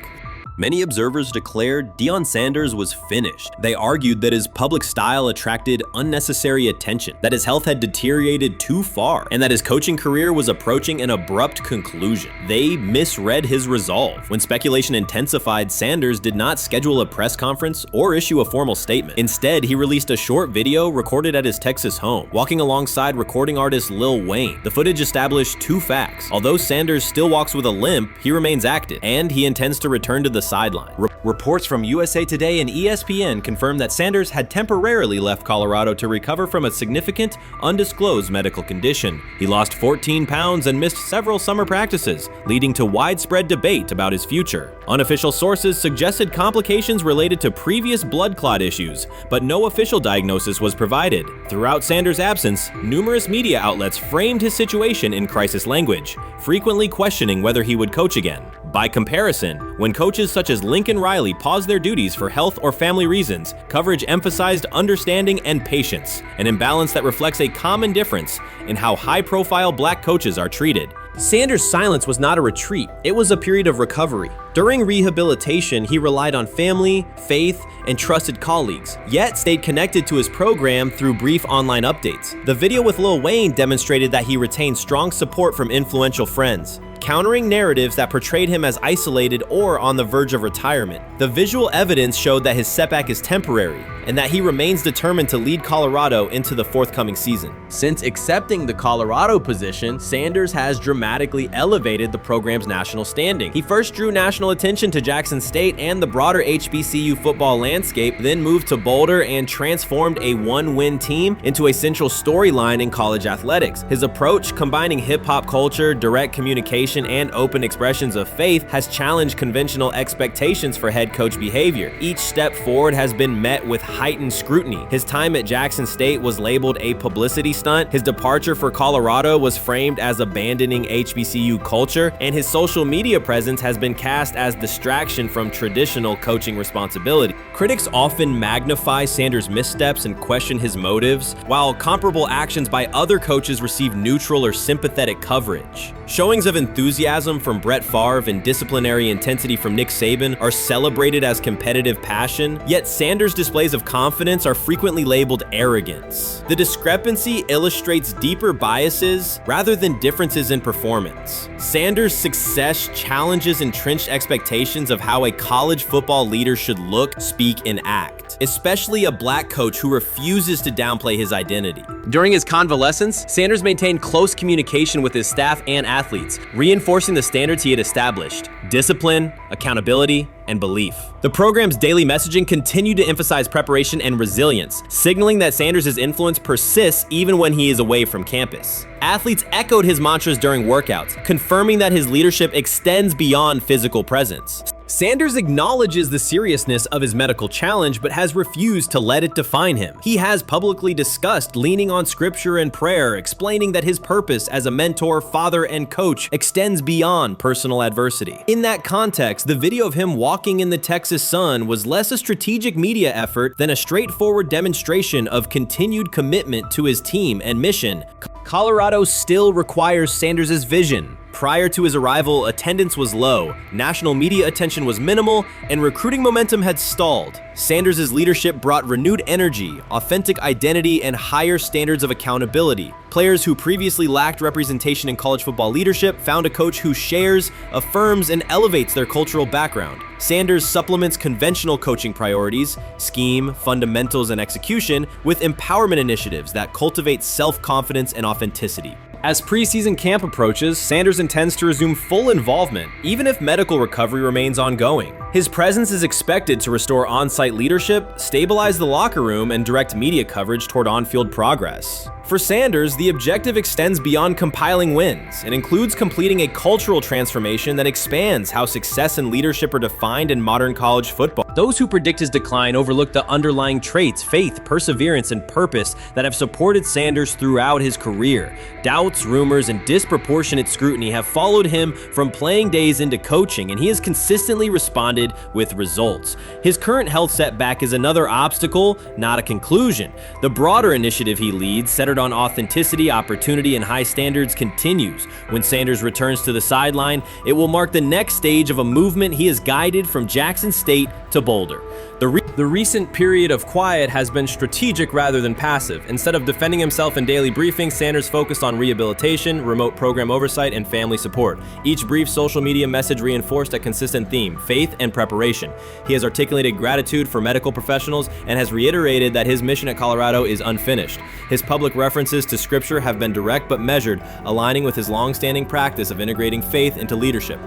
Speaker 1: Many observers declared Deion Sanders was finished. They argued that his public style attracted unnecessary attention, that his health had deteriorated too far, and that his coaching career was approaching an abrupt conclusion. They misread his resolve. When speculation intensified, Sanders did not schedule a press conference or issue a formal statement. Instead, he released a short video recorded at his Texas home, walking alongside recording artist Lil Wayne. The footage established two facts. Although Sanders still walks with a limp, he remains active, and he intends to return to the sideline. Reports from USA Today and ESPN confirmed that Sanders had temporarily left Colorado to recover from a significant, undisclosed medical condition. He lost 14 pounds and missed several summer practices, leading to widespread debate about his future. Unofficial sources suggested complications related to previous blood clot issues, but no official diagnosis was provided. Throughout Sanders' absence, numerous media outlets framed his situation in crisis language, frequently questioning whether he would coach again. By comparison, when coaches such as Lincoln Riley paused their duties for health or family reasons, coverage emphasized understanding and patience, an imbalance that reflects a common difference in how high-profile black coaches are treated. Sanders' silence was not a retreat, it was a period of recovery. During rehabilitation, he relied on family, faith, and trusted colleagues, yet stayed connected to his program through brief online updates. The video with Lil Wayne demonstrated that he retained strong support from influential friends, countering narratives that portrayed him as isolated or on the verge of retirement. The visual evidence showed that his setback is temporary, and that he remains determined to lead Colorado into the forthcoming season. Since accepting the Colorado position, Sanders has dramatically elevated the program's national standing. He first drew national attention to Jackson State and the broader HBCU football landscape, then moved to Boulder and transformed a one-win team into a central storyline in college athletics. His approach, combining hip-hop culture, direct communication, and open expressions of faith, has challenged conventional expectations for head coach behavior. Each step forward has been met with heightened scrutiny. His time at Jackson State was labeled a publicity stunt, his departure for Colorado was framed as abandoning HBCU culture, and his social media presence has been cast as distraction from traditional coaching responsibility. Critics often magnify Sanders' missteps and question his motives, while comparable actions by other coaches receive neutral or sympathetic coverage. Showings of enthusiasm from Brett Favre and disciplinary intensity from Nick Saban are celebrated as competitive passion, yet Sanders' displays of confidence are frequently labeled arrogance. The discrepancy illustrates deeper biases rather than differences in performance. Sanders' success challenges entrenched expectations of how a college football leader should look, speak, and act, especially a black coach who refuses to downplay his identity. During his convalescence, Sanders maintained close communication with his staff and athletes, reinforcing the standards he had established: discipline, accountability, and belief. The program's daily messaging continued to emphasize preparation and resilience, signaling that Sanders' influence persists even when he is away from campus. Athletes echoed his mantras during workouts, confirming that his leadership extends beyond physical presence. Sanders acknowledges the seriousness of his medical challenge, but has refused to let it define him. He has publicly discussed leaning on scripture and prayer, explaining that his purpose as a mentor, father, and coach extends beyond personal adversity. In that context, the video of him walking in the Texas sun was less a strategic media effort than a straightforward demonstration of continued commitment to his team and mission. Colorado still requires Sanders' vision. Prior to his arrival, attendance was low, national media attention was minimal, and recruiting momentum had stalled. Sanders' leadership brought renewed energy, authentic identity, and higher standards of accountability. Players who previously lacked representation in college football leadership found a coach who shares, affirms, and elevates their cultural background. Sanders supplements conventional coaching priorities, scheme, fundamentals, and execution with empowerment initiatives that cultivate self-confidence and authenticity. As preseason camp approaches, Sanders intends to resume full involvement, even if medical recovery remains ongoing. His presence is expected to restore on-site leadership, stabilize the locker room, and direct media coverage toward on-field progress. For Sanders, the objective extends beyond compiling wins and includes completing a cultural transformation that expands how success and leadership are defined in modern college football. Those who predict his decline overlook the underlying traits, faith, perseverance, and purpose that have supported Sanders throughout his career. Doubts, rumors, and disproportionate scrutiny have followed him from playing days into coaching, and he has consistently responded with results. His current health setback is another obstacle, not a conclusion. The broader initiative he leads, centered on authenticity, opportunity, and high standards, continues. When Sanders returns to the sideline, it will mark the next stage of a movement he has guided from Jackson State to Boulder. The recent period of quiet has been strategic rather than passive. Instead of defending himself in daily briefings, Sanders focused on rehabilitation, remote program oversight, and family support. Each brief social media message reinforced a consistent theme: faith and preparation. He has articulated gratitude for medical professionals and has reiterated that his mission at Colorado is unfinished. His public references to scripture have been direct but measured, aligning with his long-standing practice of integrating faith into leadership.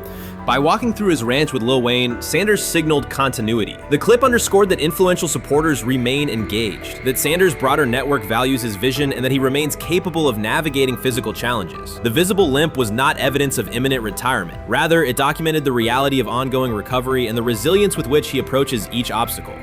Speaker 1: By walking through his ranch with Lil Wayne, Sanders signaled continuity. The clip underscored that influential supporters remain engaged, that Sanders' broader network values his vision, and that he remains capable of navigating physical challenges. The visible limp was not evidence of imminent retirement. Rather, it documented the reality of ongoing recovery and the resilience with which he approaches each obstacle.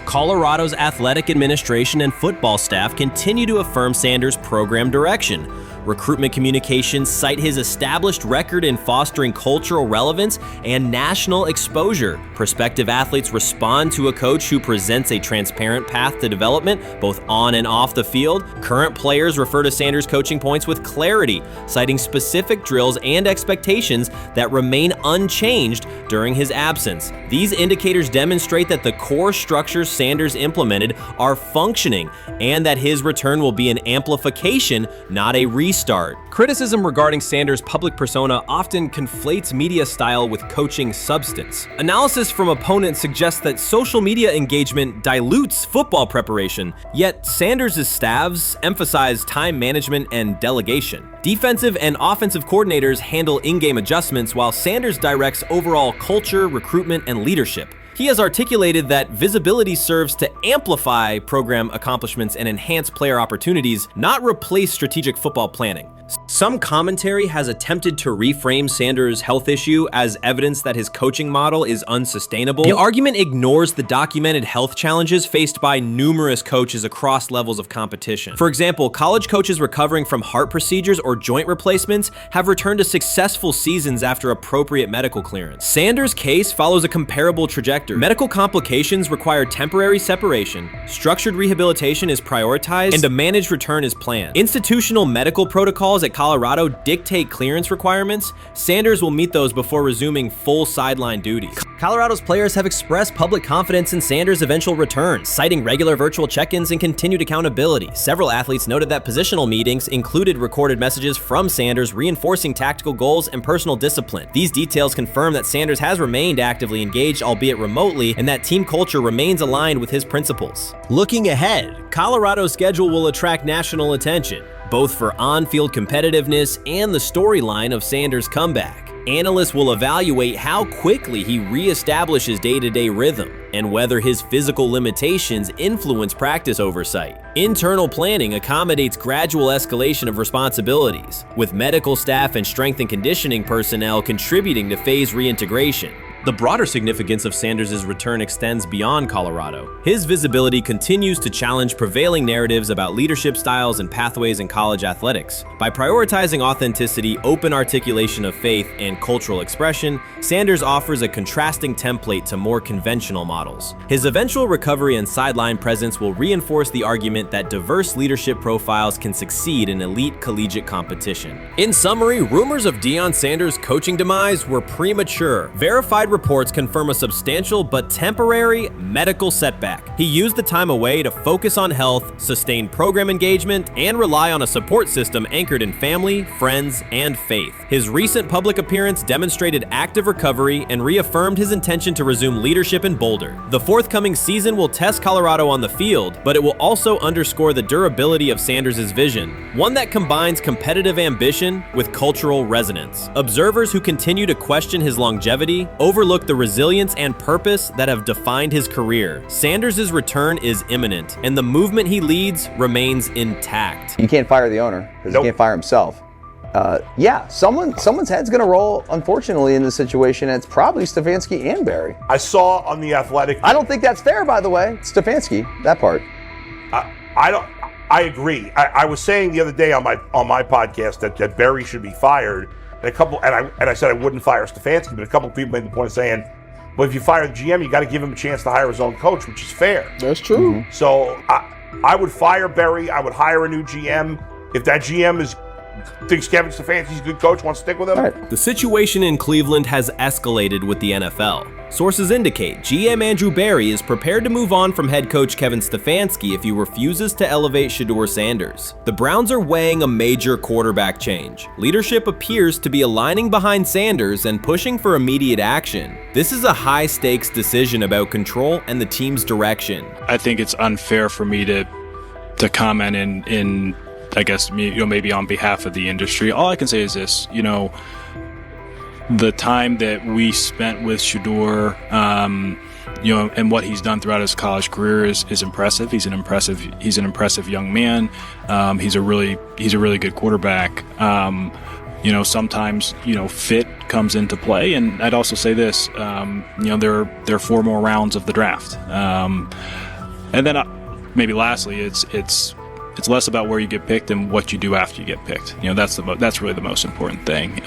Speaker 1: Colorado's athletic administration and football staff continue to affirm Sanders' program direction. Recruitment communications cite his established record in fostering cultural relevance and national exposure. Prospective athletes respond to a coach who presents a transparent path to development, both on and off the field. Current players refer to Sanders' coaching points with clarity, citing specific drills and expectations that remain unchanged during his absence. These indicators demonstrate that the core structures Sanders implemented are functioning and that his return will be an amplification, not a restart. Criticism regarding Sanders' public persona often conflates media style with coaching substance. Analysis from opponents suggests that social media engagement dilutes football preparation, yet Sanders' staffs emphasize time management and delegation. Defensive and offensive coordinators handle in-game adjustments, while Sanders directs overall culture, recruitment, and leadership. He has articulated that visibility serves to amplify program accomplishments and enhance player opportunities, not replace strategic football planning. Some commentary has attempted to reframe Sanders' health issue as evidence that his coaching model is unsustainable. The argument ignores the documented health challenges faced by numerous coaches across levels of competition. For example, college coaches recovering from heart procedures or joint replacements have returned to successful seasons after appropriate medical clearance. Sanders' case follows a comparable trajectory. Medical complications require temporary separation, structured rehabilitation is prioritized, and a managed return is planned. Institutional medical protocols at Colorado dictate clearance requirements. Sanders will meet those before resuming full sideline duties. Colorado's players have expressed public confidence in Sanders' eventual return, citing regular virtual check-ins and continued accountability. Several athletes noted that positional meetings included recorded messages from Sanders reinforcing tactical goals and personal discipline. These details confirm that Sanders has remained actively engaged, albeit remotely, and that team culture remains aligned with his principles. Looking ahead, Colorado's schedule will attract national attention, both for on-field competitiveness and the storyline of Sanders' comeback. Analysts will evaluate how quickly he reestablishes day-to-day rhythm and whether his physical limitations influence practice oversight. Internal planning accommodates gradual escalation of responsibilities, with medical staff and strength and conditioning personnel contributing to phase reintegration. The broader significance of Sanders' return extends beyond Colorado. His visibility continues to challenge prevailing narratives about leadership styles and pathways in college athletics. By prioritizing authenticity, open articulation of faith, and cultural expression, Sanders offers a contrasting template to more conventional models. His eventual recovery and sideline presence will reinforce the argument that diverse leadership profiles can succeed in elite collegiate competition. In summary, rumors of Deion Sanders' coaching demise were premature. Verified Inside reports confirm a substantial but temporary medical setback. He used the time away to focus on health, sustain program engagement, and rely on a support system anchored in family, friends, and faith. His recent public appearance demonstrated active recovery and reaffirmed his intention to resume leadership in Boulder. The forthcoming season will test Colorado on the field, but it will also underscore the durability of Sanders' vision, one that combines competitive ambition with cultural resonance. Observers who continue to question his longevity overlook the resilience and purpose that have defined his career. Sanders' return is imminent, and the movement he leads remains intact.
Speaker 12: You can't fire the owner because he can't fire himself. Yeah, someone's head's going to roll, unfortunately, in this situation, and it's probably Stefanski and Barry.
Speaker 11: I saw on The Athletic.
Speaker 12: I don't think that's fair, by the way. Stefanski, that part.
Speaker 11: I agree. I was saying the other day on my podcast that Barry should be fired, and I said I wouldn't fire Stefanski, but a couple of people made the point of saying, well, if you fire the GM, you got to give him a chance to hire his own coach, which is fair.
Speaker 6: That's true.
Speaker 11: So I would fire Barry. I would hire a new GM. If that GM thinks Kevin Stefanski's a good coach, wants to stick with him.
Speaker 1: The situation in Cleveland has escalated with the NFL. Sources indicate GM Andrew Barry is prepared to move on from head coach Kevin Stefanski if he refuses to elevate Shedeur Sanders. The Browns are weighing a major quarterback change. Leadership appears to be aligning behind Sanders and pushing for immediate action. This is a high-stakes decision about control and the team's direction.
Speaker 5: I think it's unfair for me to comment in I guess, maybe on behalf of the industry. All I can say is this, the time that we spent with Shadur, and what he's done throughout his college career is impressive. He's an impressive young man. He's a really good quarterback. Sometimes, fit comes into play. And I'd also say this, there are 4 more rounds of the draft. And then maybe lastly, it's less about where you get picked and what you do after you get picked. That's really the most important thing.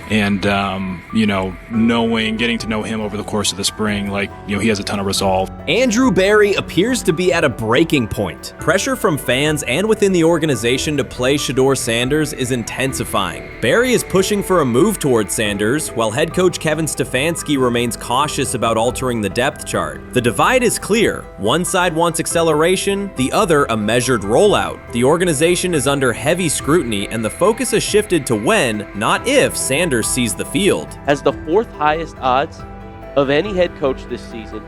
Speaker 5: Getting to know him over the course of the spring, he has a ton of resolve.
Speaker 1: Andrew Barry appears to be at a breaking point. Pressure from fans and within the organization to play Shedeur Sanders is intensifying. Barry is pushing for a move towards Sanders, while head coach Kevin Stefanski remains cautious about altering the depth chart. The divide is clear. One side wants acceleration, the other a measured rollout. The organization is under heavy scrutiny, and the focus has shifted to when, not if, Sanders sees the field.
Speaker 13: Has the 4th highest odds of any head coach this season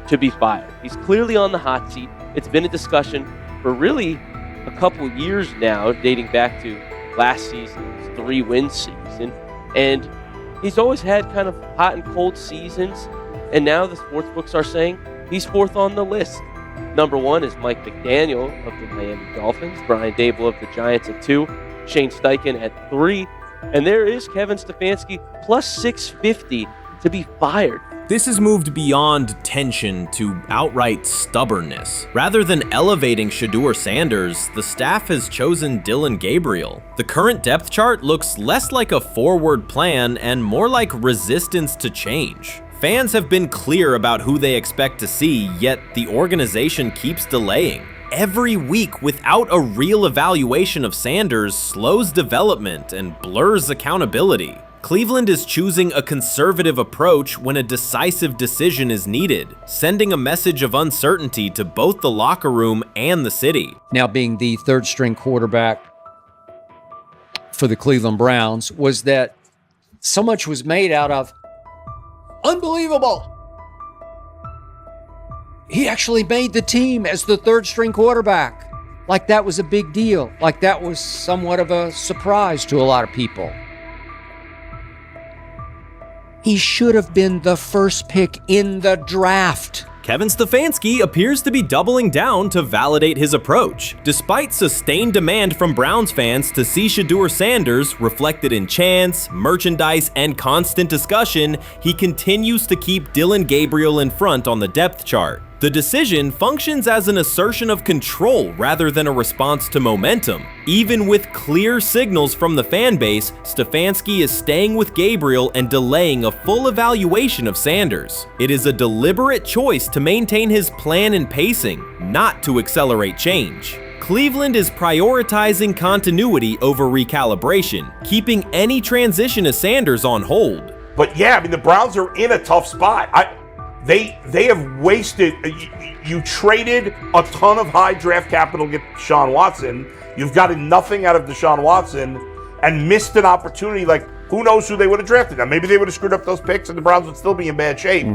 Speaker 13: to be fired. He's clearly on the hot seat. It's been a discussion for really a couple years now, dating back to last season's 3-win season. And he's always had kind of hot and cold seasons. And now the sports books are saying he's 4th on the list. Number 1 is Mike McDaniel of the Miami Dolphins, Brian Dable of the Giants at 2, Shane Steichen at 3, and there is Kevin Stefanski plus 650 to be fired.
Speaker 1: This has moved beyond tension to outright stubbornness. Rather than elevating Shedeur Sanders, the staff has chosen Deion Gabriel. The current depth chart looks less like a forward plan and more like resistance to change. Fans have been clear about who they expect to see, yet the organization keeps delaying. Every week without a real evaluation of Sanders slows development and blurs accountability. Cleveland is choosing a conservative approach when a decisive decision is needed, sending a message of uncertainty to both the locker room and the city.
Speaker 20: Now being the 3rd string quarterback for the Cleveland Browns, was that so much was made out of unbelievable. He actually made the team as the 3rd string quarterback. Like that was a big deal. Like that was somewhat of a surprise to a lot of people. He should have been the 1st pick in the draft.
Speaker 1: Kevin Stefanski appears to be doubling down to validate his approach. Despite sustained demand from Browns fans to see Shedeur Sanders reflected in chants, merchandise, and constant discussion, he continues to keep Deion Gabriel in front on the depth chart. The decision functions as an assertion of control rather than a response to momentum. Even with clear signals from the fan base, Stefanski is staying with Gabriel and delaying a full evaluation of Sanders. It is a deliberate choice to maintain his plan and pacing, not to accelerate change. Cleveland is prioritizing continuity over recalibration, keeping any transition to Sanders on hold.
Speaker 11: But yeah, I mean, the Browns are in a tough spot. They have wasted. You traded a ton of high draft capital to get Deshaun Watson. You've gotten nothing out of Deshaun Watson and missed an opportunity. Like, who knows who they would have drafted? Now, maybe they would have screwed up those picks and the Browns would still be in bad shape.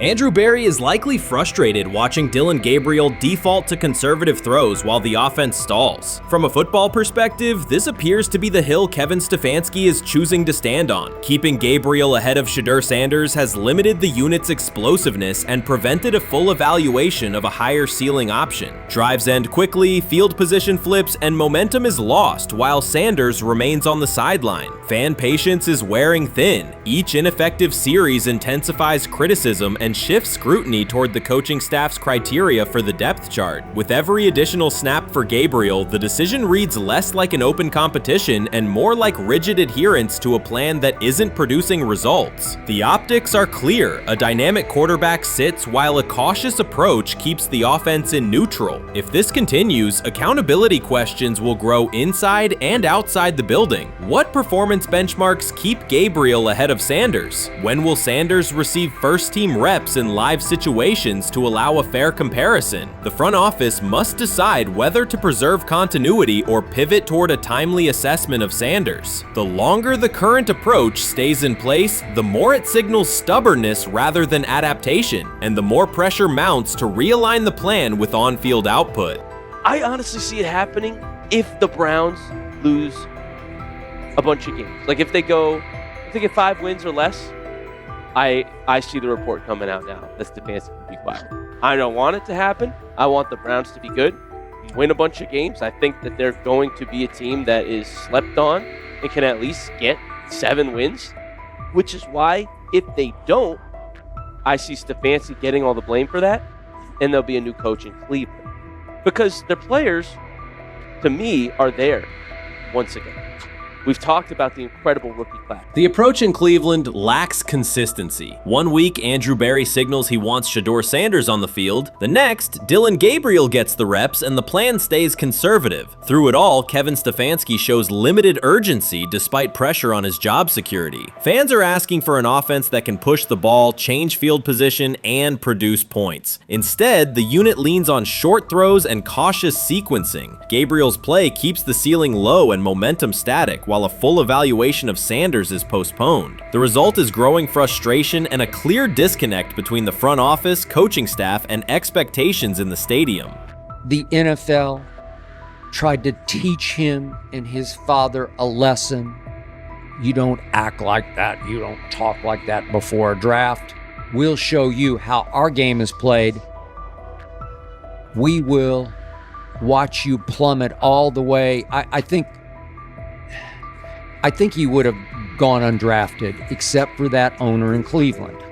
Speaker 1: Andrew Berry is likely frustrated watching Dillon Gabriel default to conservative throws while the offense stalls. From a football perspective, this appears to be the hill Kevin Stefanski is choosing to stand on. Keeping Gabriel ahead of Shedeur Sanders has limited the unit's explosiveness and prevented a full evaluation of a higher ceiling option. Drives end quickly, field position flips, and momentum is lost while Sanders remains on the sideline. Fan patience is wearing thin. Each ineffective series intensifies criticism and shifts scrutiny toward the coaching staff's criteria for the depth chart. With every additional snap for Gabriel, the decision reads less like an open competition and more like rigid adherence to a plan that isn't producing results. The optics are clear. A dynamic quarterback sits while a cautious approach keeps the offense in neutral. If this continues, accountability questions will grow inside and outside the building. What performance benchmarks keep Gabriel ahead of Sanders? When will Sanders receive first-team reps in live situations to allow a fair comparison? The front office must decide whether to preserve continuity or pivot toward a timely assessment of Sanders. The longer the current approach stays in place, the more it signals stubbornness rather than adaptation, and the more pressure mounts to realign the plan with on-field output.
Speaker 13: I honestly see it happening if the Browns lose a bunch of games. Like if they get 5 wins or less, I see the report coming out now that Stefanski will be fired. I don't want it to happen. I want the Browns to be good, win a bunch of games. I think that they're going to be a team that is slept on and can at least get 7 wins, which is why if they don't, I see Stefanski getting all the blame for that, and there'll be a new coach in Cleveland. Because their players, to me, are there once again. We've talked about the incredible rookie class.
Speaker 1: The approach in Cleveland lacks consistency. One week, Andrew Berry signals he wants Shedeur Sanders on the field. The next, Dillon Gabriel gets the reps and the plan stays conservative. Through it all, Kevin Stefanski shows limited urgency despite pressure on his job security. Fans are asking for an offense that can push the ball, change field position, and produce points. Instead, the unit leans on short throws and cautious sequencing. Gabriel's play keeps the ceiling low and momentum static, while a full evaluation of Sanders is postponed. The result is growing frustration and a clear disconnect between the front office, coaching staff, and expectations in the stadium.
Speaker 20: The NFL tried to teach him and his father a lesson. You don't act like that. You don't talk like that before a draft. We'll show you how our game is played. We will watch you plummet all the way. I think he would have gone undrafted except for that owner in Cleveland.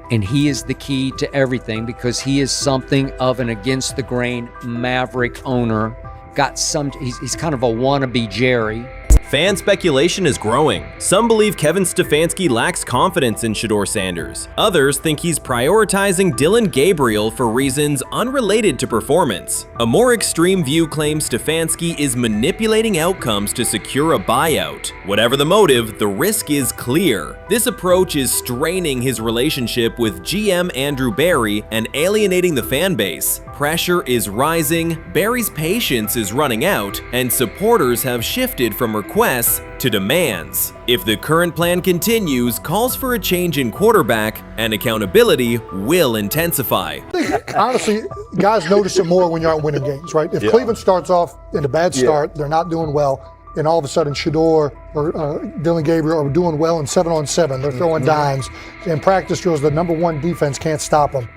Speaker 20: And he is the key to everything because he is something of an against-the-grain maverick owner. He's kind of a wannabe Jerry.
Speaker 1: Fan speculation is growing. Some believe Kevin Stefanski lacks confidence in Shedeur Sanders. Others think he's prioritizing Dillon Gabriel for reasons unrelated to performance. A more extreme view claims Stefanski is manipulating outcomes to secure a buyout. Whatever the motive, the risk is clear. This approach is straining his relationship with GM Andrew Berry and alienating the fan base. Pressure is rising, Berry's patience is running out, and supporters have shifted from requests to demands. If the current plan continues, calls for a change in quarterback and accountability will intensify.
Speaker 3: I think, honestly, guys notice it more when you're out winning games, right? If Cleveland starts off in a bad start, they're not doing well, and all of a sudden Shedeur or Dillon Gabriel are doing well in 7-on-7, they're throwing dimes, and practice drills, the number one defense can't stop them.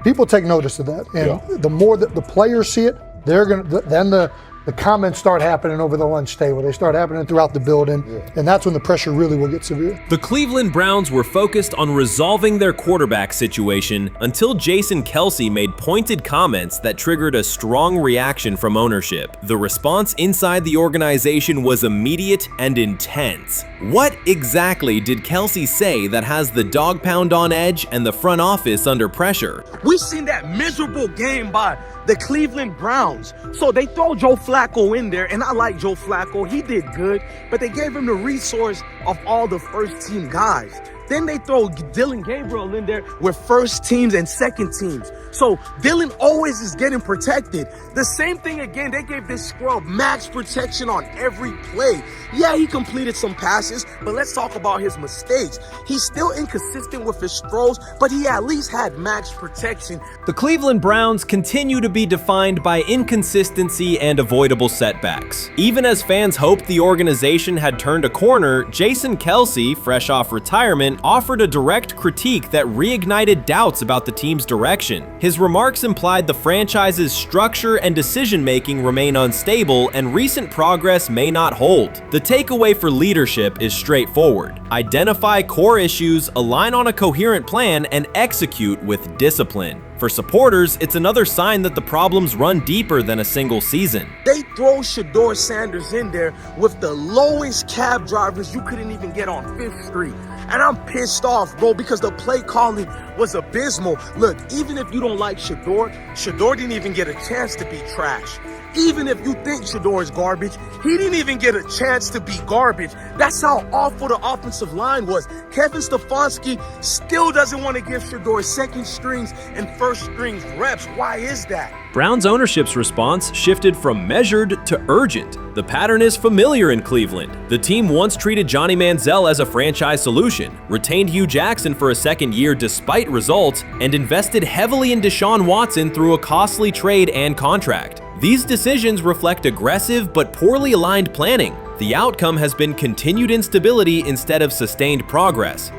Speaker 3: People take notice of that, and the more that the players see it, then the comments start happening over the lunch table. They start happening throughout the building, and that's when the pressure really will get severe.
Speaker 1: The Cleveland Browns were focused on resolving their quarterback situation until Jason Kelsey made pointed comments that triggered a strong reaction from ownership. The response inside the organization was immediate and intense. What exactly did Kelsey say that has the dog pound on edge and the front office under pressure?
Speaker 17: We've seen that miserable game by the Cleveland Browns. So they throw Joe Flacco in there, and I like Joe Flacco. He did good, but they gave him the resource of all the first-team guys. Then they throw Deion Gabriel in there with first teams and second teams. So Deion always is getting protected. The same thing again, they gave this scrub max protection on every play. Yeah, he completed some passes, but let's talk about his mistakes. He's still inconsistent with his throws, but he at least had max protection.
Speaker 1: The Cleveland Browns continue to be defined by inconsistency and avoidable setbacks. Even as fans hoped the organization had turned a corner, Jason Kelsey, fresh off retirement, offered a direct critique that reignited doubts about the team's direction. His remarks implied the franchise's structure and decision-making remain unstable and recent progress may not hold. The takeaway for leadership is straightforward. Identify core issues, align on a coherent plan, and execute with discipline. For supporters, it's another sign that the problems run deeper than a single season.
Speaker 17: They throw Shedeur Sanders in there with the lowest cab drivers you couldn't even get on 5th Street. And I'm pissed off, bro, because the play calling was abysmal. Look, even if you don't like Shedeur didn't even get a chance to be trash. Even if you think Shedeur is garbage, he didn't even get a chance to be garbage. That's how awful the offensive line was. Kevin Stefanski still doesn't want to give Shedeur second strings and first strings reps. Why is that?
Speaker 1: Browns ownership's response shifted from measured to urgent. The pattern is familiar in Cleveland. The team once treated Johnny Manziel as a franchise solution, retained Hugh Jackson for a second year despite results, and invested heavily in Deshaun Watson through a costly trade and contract. These decisions reflect aggressive but poorly aligned planning. The outcome has been continued instability instead of sustained progress.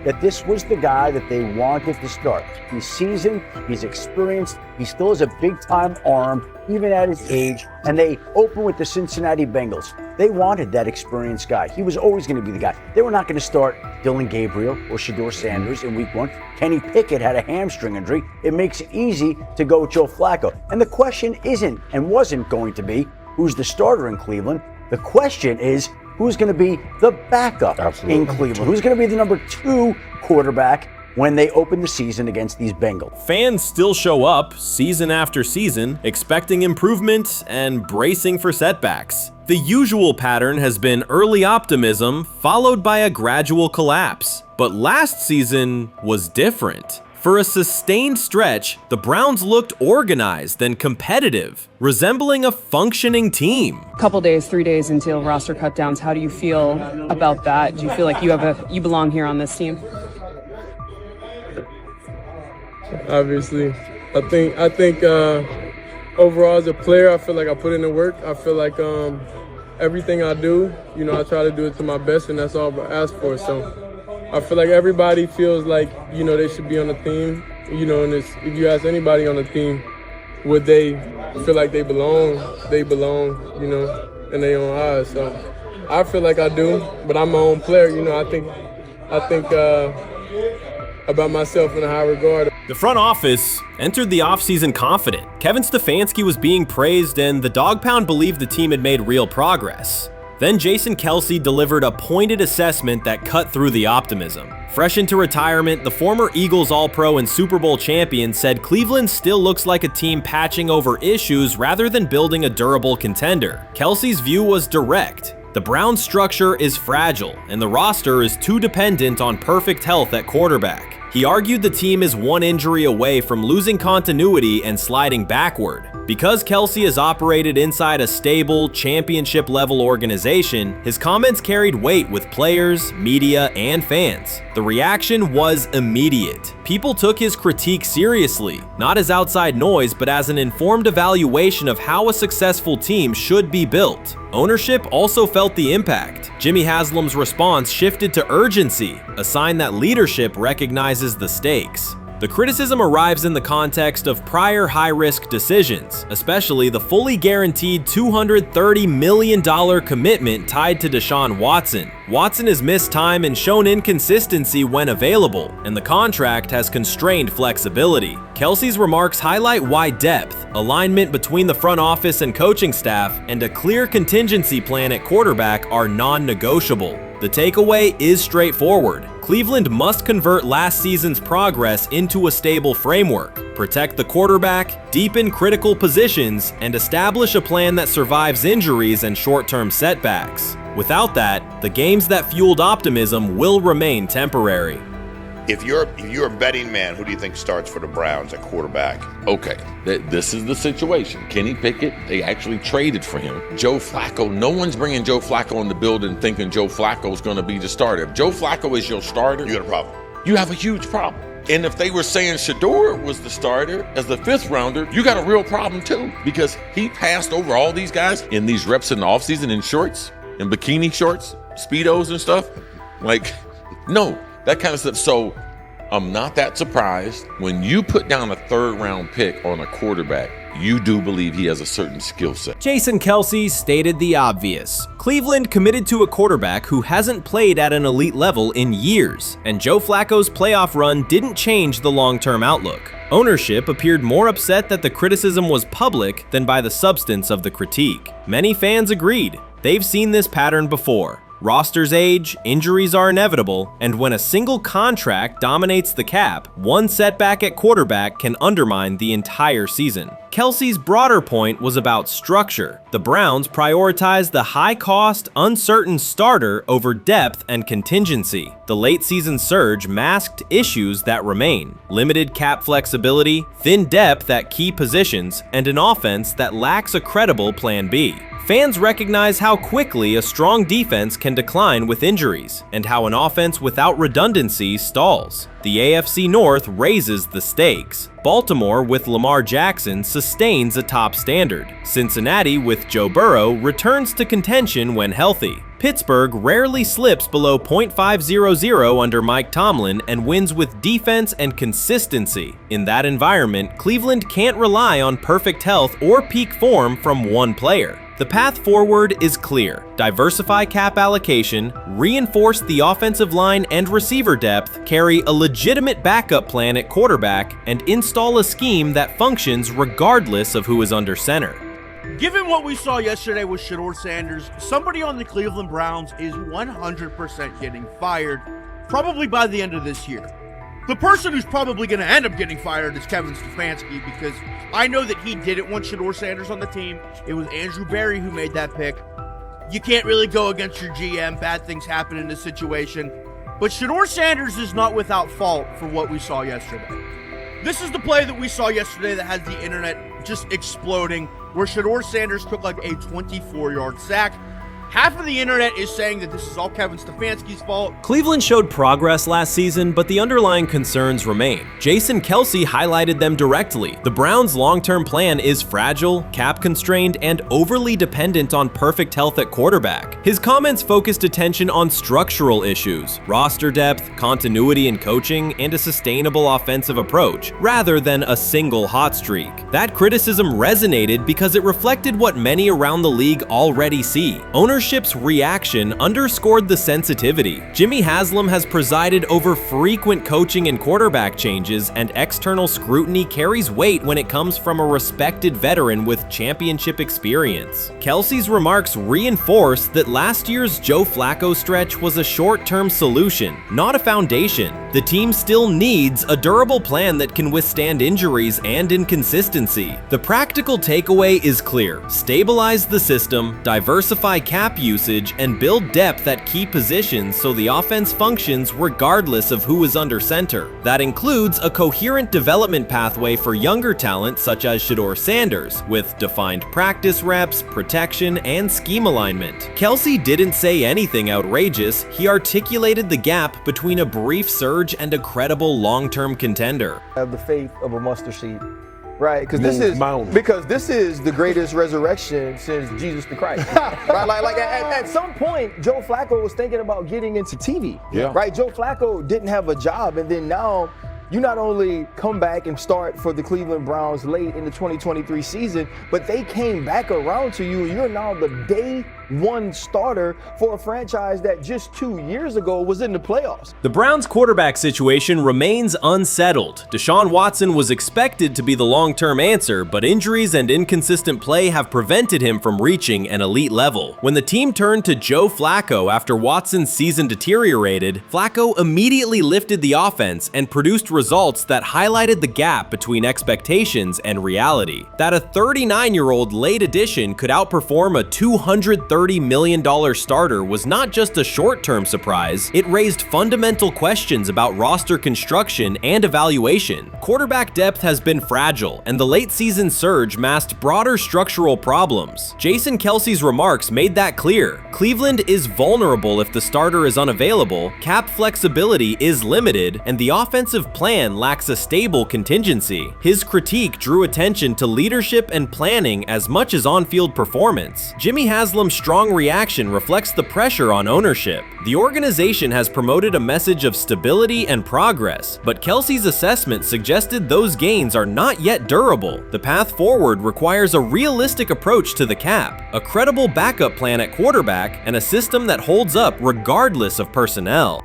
Speaker 8: That this was the guy that they wanted to start. He's seasoned, he's experienced, he still has a big-time arm, even at his age, and they open with the Cincinnati Bengals. They wanted that experienced guy. He was always going to be the guy. They were not going to start Deion Gabriel or Shedeur Sanders in week 1. Kenny Pickett had a hamstring injury. It makes it easy to go with Joe Flacco. And the question isn't and wasn't going to be who's the starter in Cleveland. The question is, who's going to be the backup in Cleveland? Who's going to be the number 2 quarterback when they open the season against these Bengals?
Speaker 1: Fans still show up season after season, expecting improvement and bracing for setbacks. The usual pattern has been early optimism followed by a gradual collapse. But last season was different. For a sustained stretch, the Browns looked organized and competitive, resembling a functioning team.
Speaker 9: Couple days, 3 days until roster cutdowns, how do you feel about that? Do you feel like you belong here on this team?
Speaker 10: Obviously, I think overall as a player, I feel like I put in the work. I feel like everything I do, I try to do it to my best, and that's all I ask for. So I feel like everybody feels like, they should be on the team, and if you ask anybody on the team, would they feel like they belong, in their own eyes. So I feel like I do, but I'm my own player, I think about myself in a high regard.
Speaker 1: The front office entered the offseason confident. Kevin Stefanski was being praised and the Dog Pound believed the team had made real progress. Then Jason Kelsey delivered a pointed assessment that cut through the optimism. Fresh into retirement, the former Eagles All-Pro and Super Bowl champion said Cleveland still looks like a team patching over issues rather than building a durable contender. Kelsey's view was direct. The Browns' structure is fragile, and the roster is too dependent on perfect health at quarterback. He argued the team is one injury away from losing continuity and sliding backward. Because Kelsey has operated inside a stable, championship-level organization, his comments carried weight with players, media, and fans. The reaction was immediate. People took his critique seriously, not as outside noise, but as an informed evaluation of how a successful team should be built. Ownership also felt the impact. Jimmy Haslam's response shifted to urgency, a sign that leadership recognizes the stakes. The criticism arrives in the context of prior high-risk decisions, especially the fully guaranteed $230 million commitment tied to Deshaun Watson. Watson has missed time and shown inconsistency when available, and the contract has constrained flexibility. Kelsey's remarks highlight why depth, alignment between the front office and coaching staff, and a clear contingency plan at quarterback are non-negotiable. The takeaway is straightforward. Cleveland must convert last season's progress into a stable framework, protect the quarterback, deepen critical positions, and establish a plan that survives injuries and short-term setbacks. Without that, the games that fueled optimism will remain temporary.
Speaker 7: If you're a betting man, who do you think starts for the Browns at quarterback?
Speaker 21: Okay, this is the situation. Kenny Pickett, they actually traded for him. Joe Flacco, no one's bringing Joe Flacco in the building thinking Joe Flacco's going to be the starter. If Joe Flacco is your starter,
Speaker 7: you got a problem.
Speaker 21: You have a huge problem. And if they were saying Shedeur was the starter as the 5th rounder, you got a real problem too, because he passed over all these guys in these reps in the offseason in shorts, in bikini shorts, Speedos and stuff. Like, no. That kind of stuff. So I'm not that surprised when you put down a 3rd round pick on a quarterback. You do believe he has a certain skill set.
Speaker 1: Jason Kelsey stated the obvious. Cleveland committed to a quarterback who hasn't played at an elite level in years, and Joe Flacco's playoff run didn't change the long-term outlook. Ownership appeared more upset that the criticism was public than by the substance of the critique. Many fans agreed. They've seen this pattern before. Rosters age, injuries are inevitable, and when a single contract dominates the cap, one setback at quarterback can undermine the entire season. Kelsey's broader point was about structure. The Browns prioritized the high-cost, uncertain starter over depth and contingency. The late-season surge masked issues that remain: limited cap flexibility, thin depth at key positions, and an offense that lacks a credible plan B. Fans recognize how quickly a strong defense can decline with injuries, and how an offense without redundancy stalls. The AFC North raises the stakes. Baltimore with Lamar Jackson sustains a top standard. Cincinnati with Joe Burrow returns to contention when healthy. Pittsburgh rarely slips below .500 under Mike Tomlin and wins with defense and consistency. In that environment, Cleveland can't rely on perfect health or peak form from one player. The path forward is clear. Diversify cap allocation, reinforce the offensive line and receiver depth, carry a legitimate backup plan at quarterback, and install a scheme that functions regardless of who is under center.
Speaker 22: Given what we saw yesterday with Shedeur Sanders, somebody on the Cleveland Browns is 100% getting fired, probably by the end of this year. The person who's probably going to end up getting fired is Kevin Stefanski, because I know that he didn't want Shedeur Sanders on the team. It was Andrew Berry who made that pick. You can't really go against your GM. Bad things happen in this situation. But Shedeur Sanders is not without fault for what we saw yesterday. This is the play that we saw yesterday that has the internet just exploding, where Shedeur Sanders took like a 24-yard sack. Half of the internet is saying that this is all Kevin Stefanski's fault.
Speaker 1: Cleveland showed progress last season, but the underlying concerns remain. Jason Kelsey highlighted them directly. The Browns' long-term plan is fragile, cap-constrained, and overly dependent on perfect health at quarterback. His comments focused attention on structural issues, roster depth, continuity in coaching, and a sustainable offensive approach, rather than a single hot streak. That criticism resonated because it reflected what many around the league already see. Ownership's reaction underscored the sensitivity. Jimmy Haslam has presided over frequent coaching and quarterback changes, and external scrutiny carries weight when it comes from a respected veteran with championship experience. Kelsey's remarks reinforce that last year's Joe Flacco stretch was a short-term solution, not a foundation. The team still needs a durable plan that can withstand injuries and inconsistency. The practical takeaway is clear: stabilize the system, diversify cap usage, and build depth at key positions so the offense functions regardless of who is under center. That includes a coherent development pathway for younger talent such as Shedeur Sanders, with defined practice reps, protection, and scheme alignment. Kelsey didn't say anything outrageous. He articulated the gap between a brief surge and a credible long-term contender.
Speaker 4: Have the faith of a mustard seed. Right, because this is the greatest resurrection since Jesus the Christ. Right, like at some point, Joe Flacco was thinking about getting into TV.
Speaker 21: Yeah.
Speaker 4: Right, Joe Flacco didn't have a job, and then now you not only come back and start for the Cleveland Browns late in the 2023 season, but they came back around to you. You're now the day one starter for a franchise that just 2 years ago was in the playoffs.
Speaker 1: The Browns' quarterback situation remains unsettled. Deshaun Watson was expected to be the long-term answer, but injuries and inconsistent play have prevented him from reaching an elite level. When the team turned to Joe Flacco after Watson's season deteriorated, Flacco immediately lifted the offense and produced results that highlighted the gap between expectations and reality. That a 39-year-old late addition could outperform a 230 $30 million starter was not just a short-term surprise, it raised fundamental questions about roster construction and evaluation. Quarterback depth has been fragile, and the late-season surge masked broader structural problems. Jason Kelsey's remarks made that clear. Cleveland is vulnerable if the starter is unavailable, cap flexibility is limited, and the offensive plan lacks a stable contingency. His critique drew attention to leadership and planning as much as on-field performance. Jimmy Haslam's strong reaction reflects the pressure on ownership. The organization has promoted a message of stability and progress, but Kelsey's assessment suggested those gains are not yet durable. The path forward requires a realistic approach to the cap, a credible backup plan at quarterback, and a system that holds up regardless of personnel.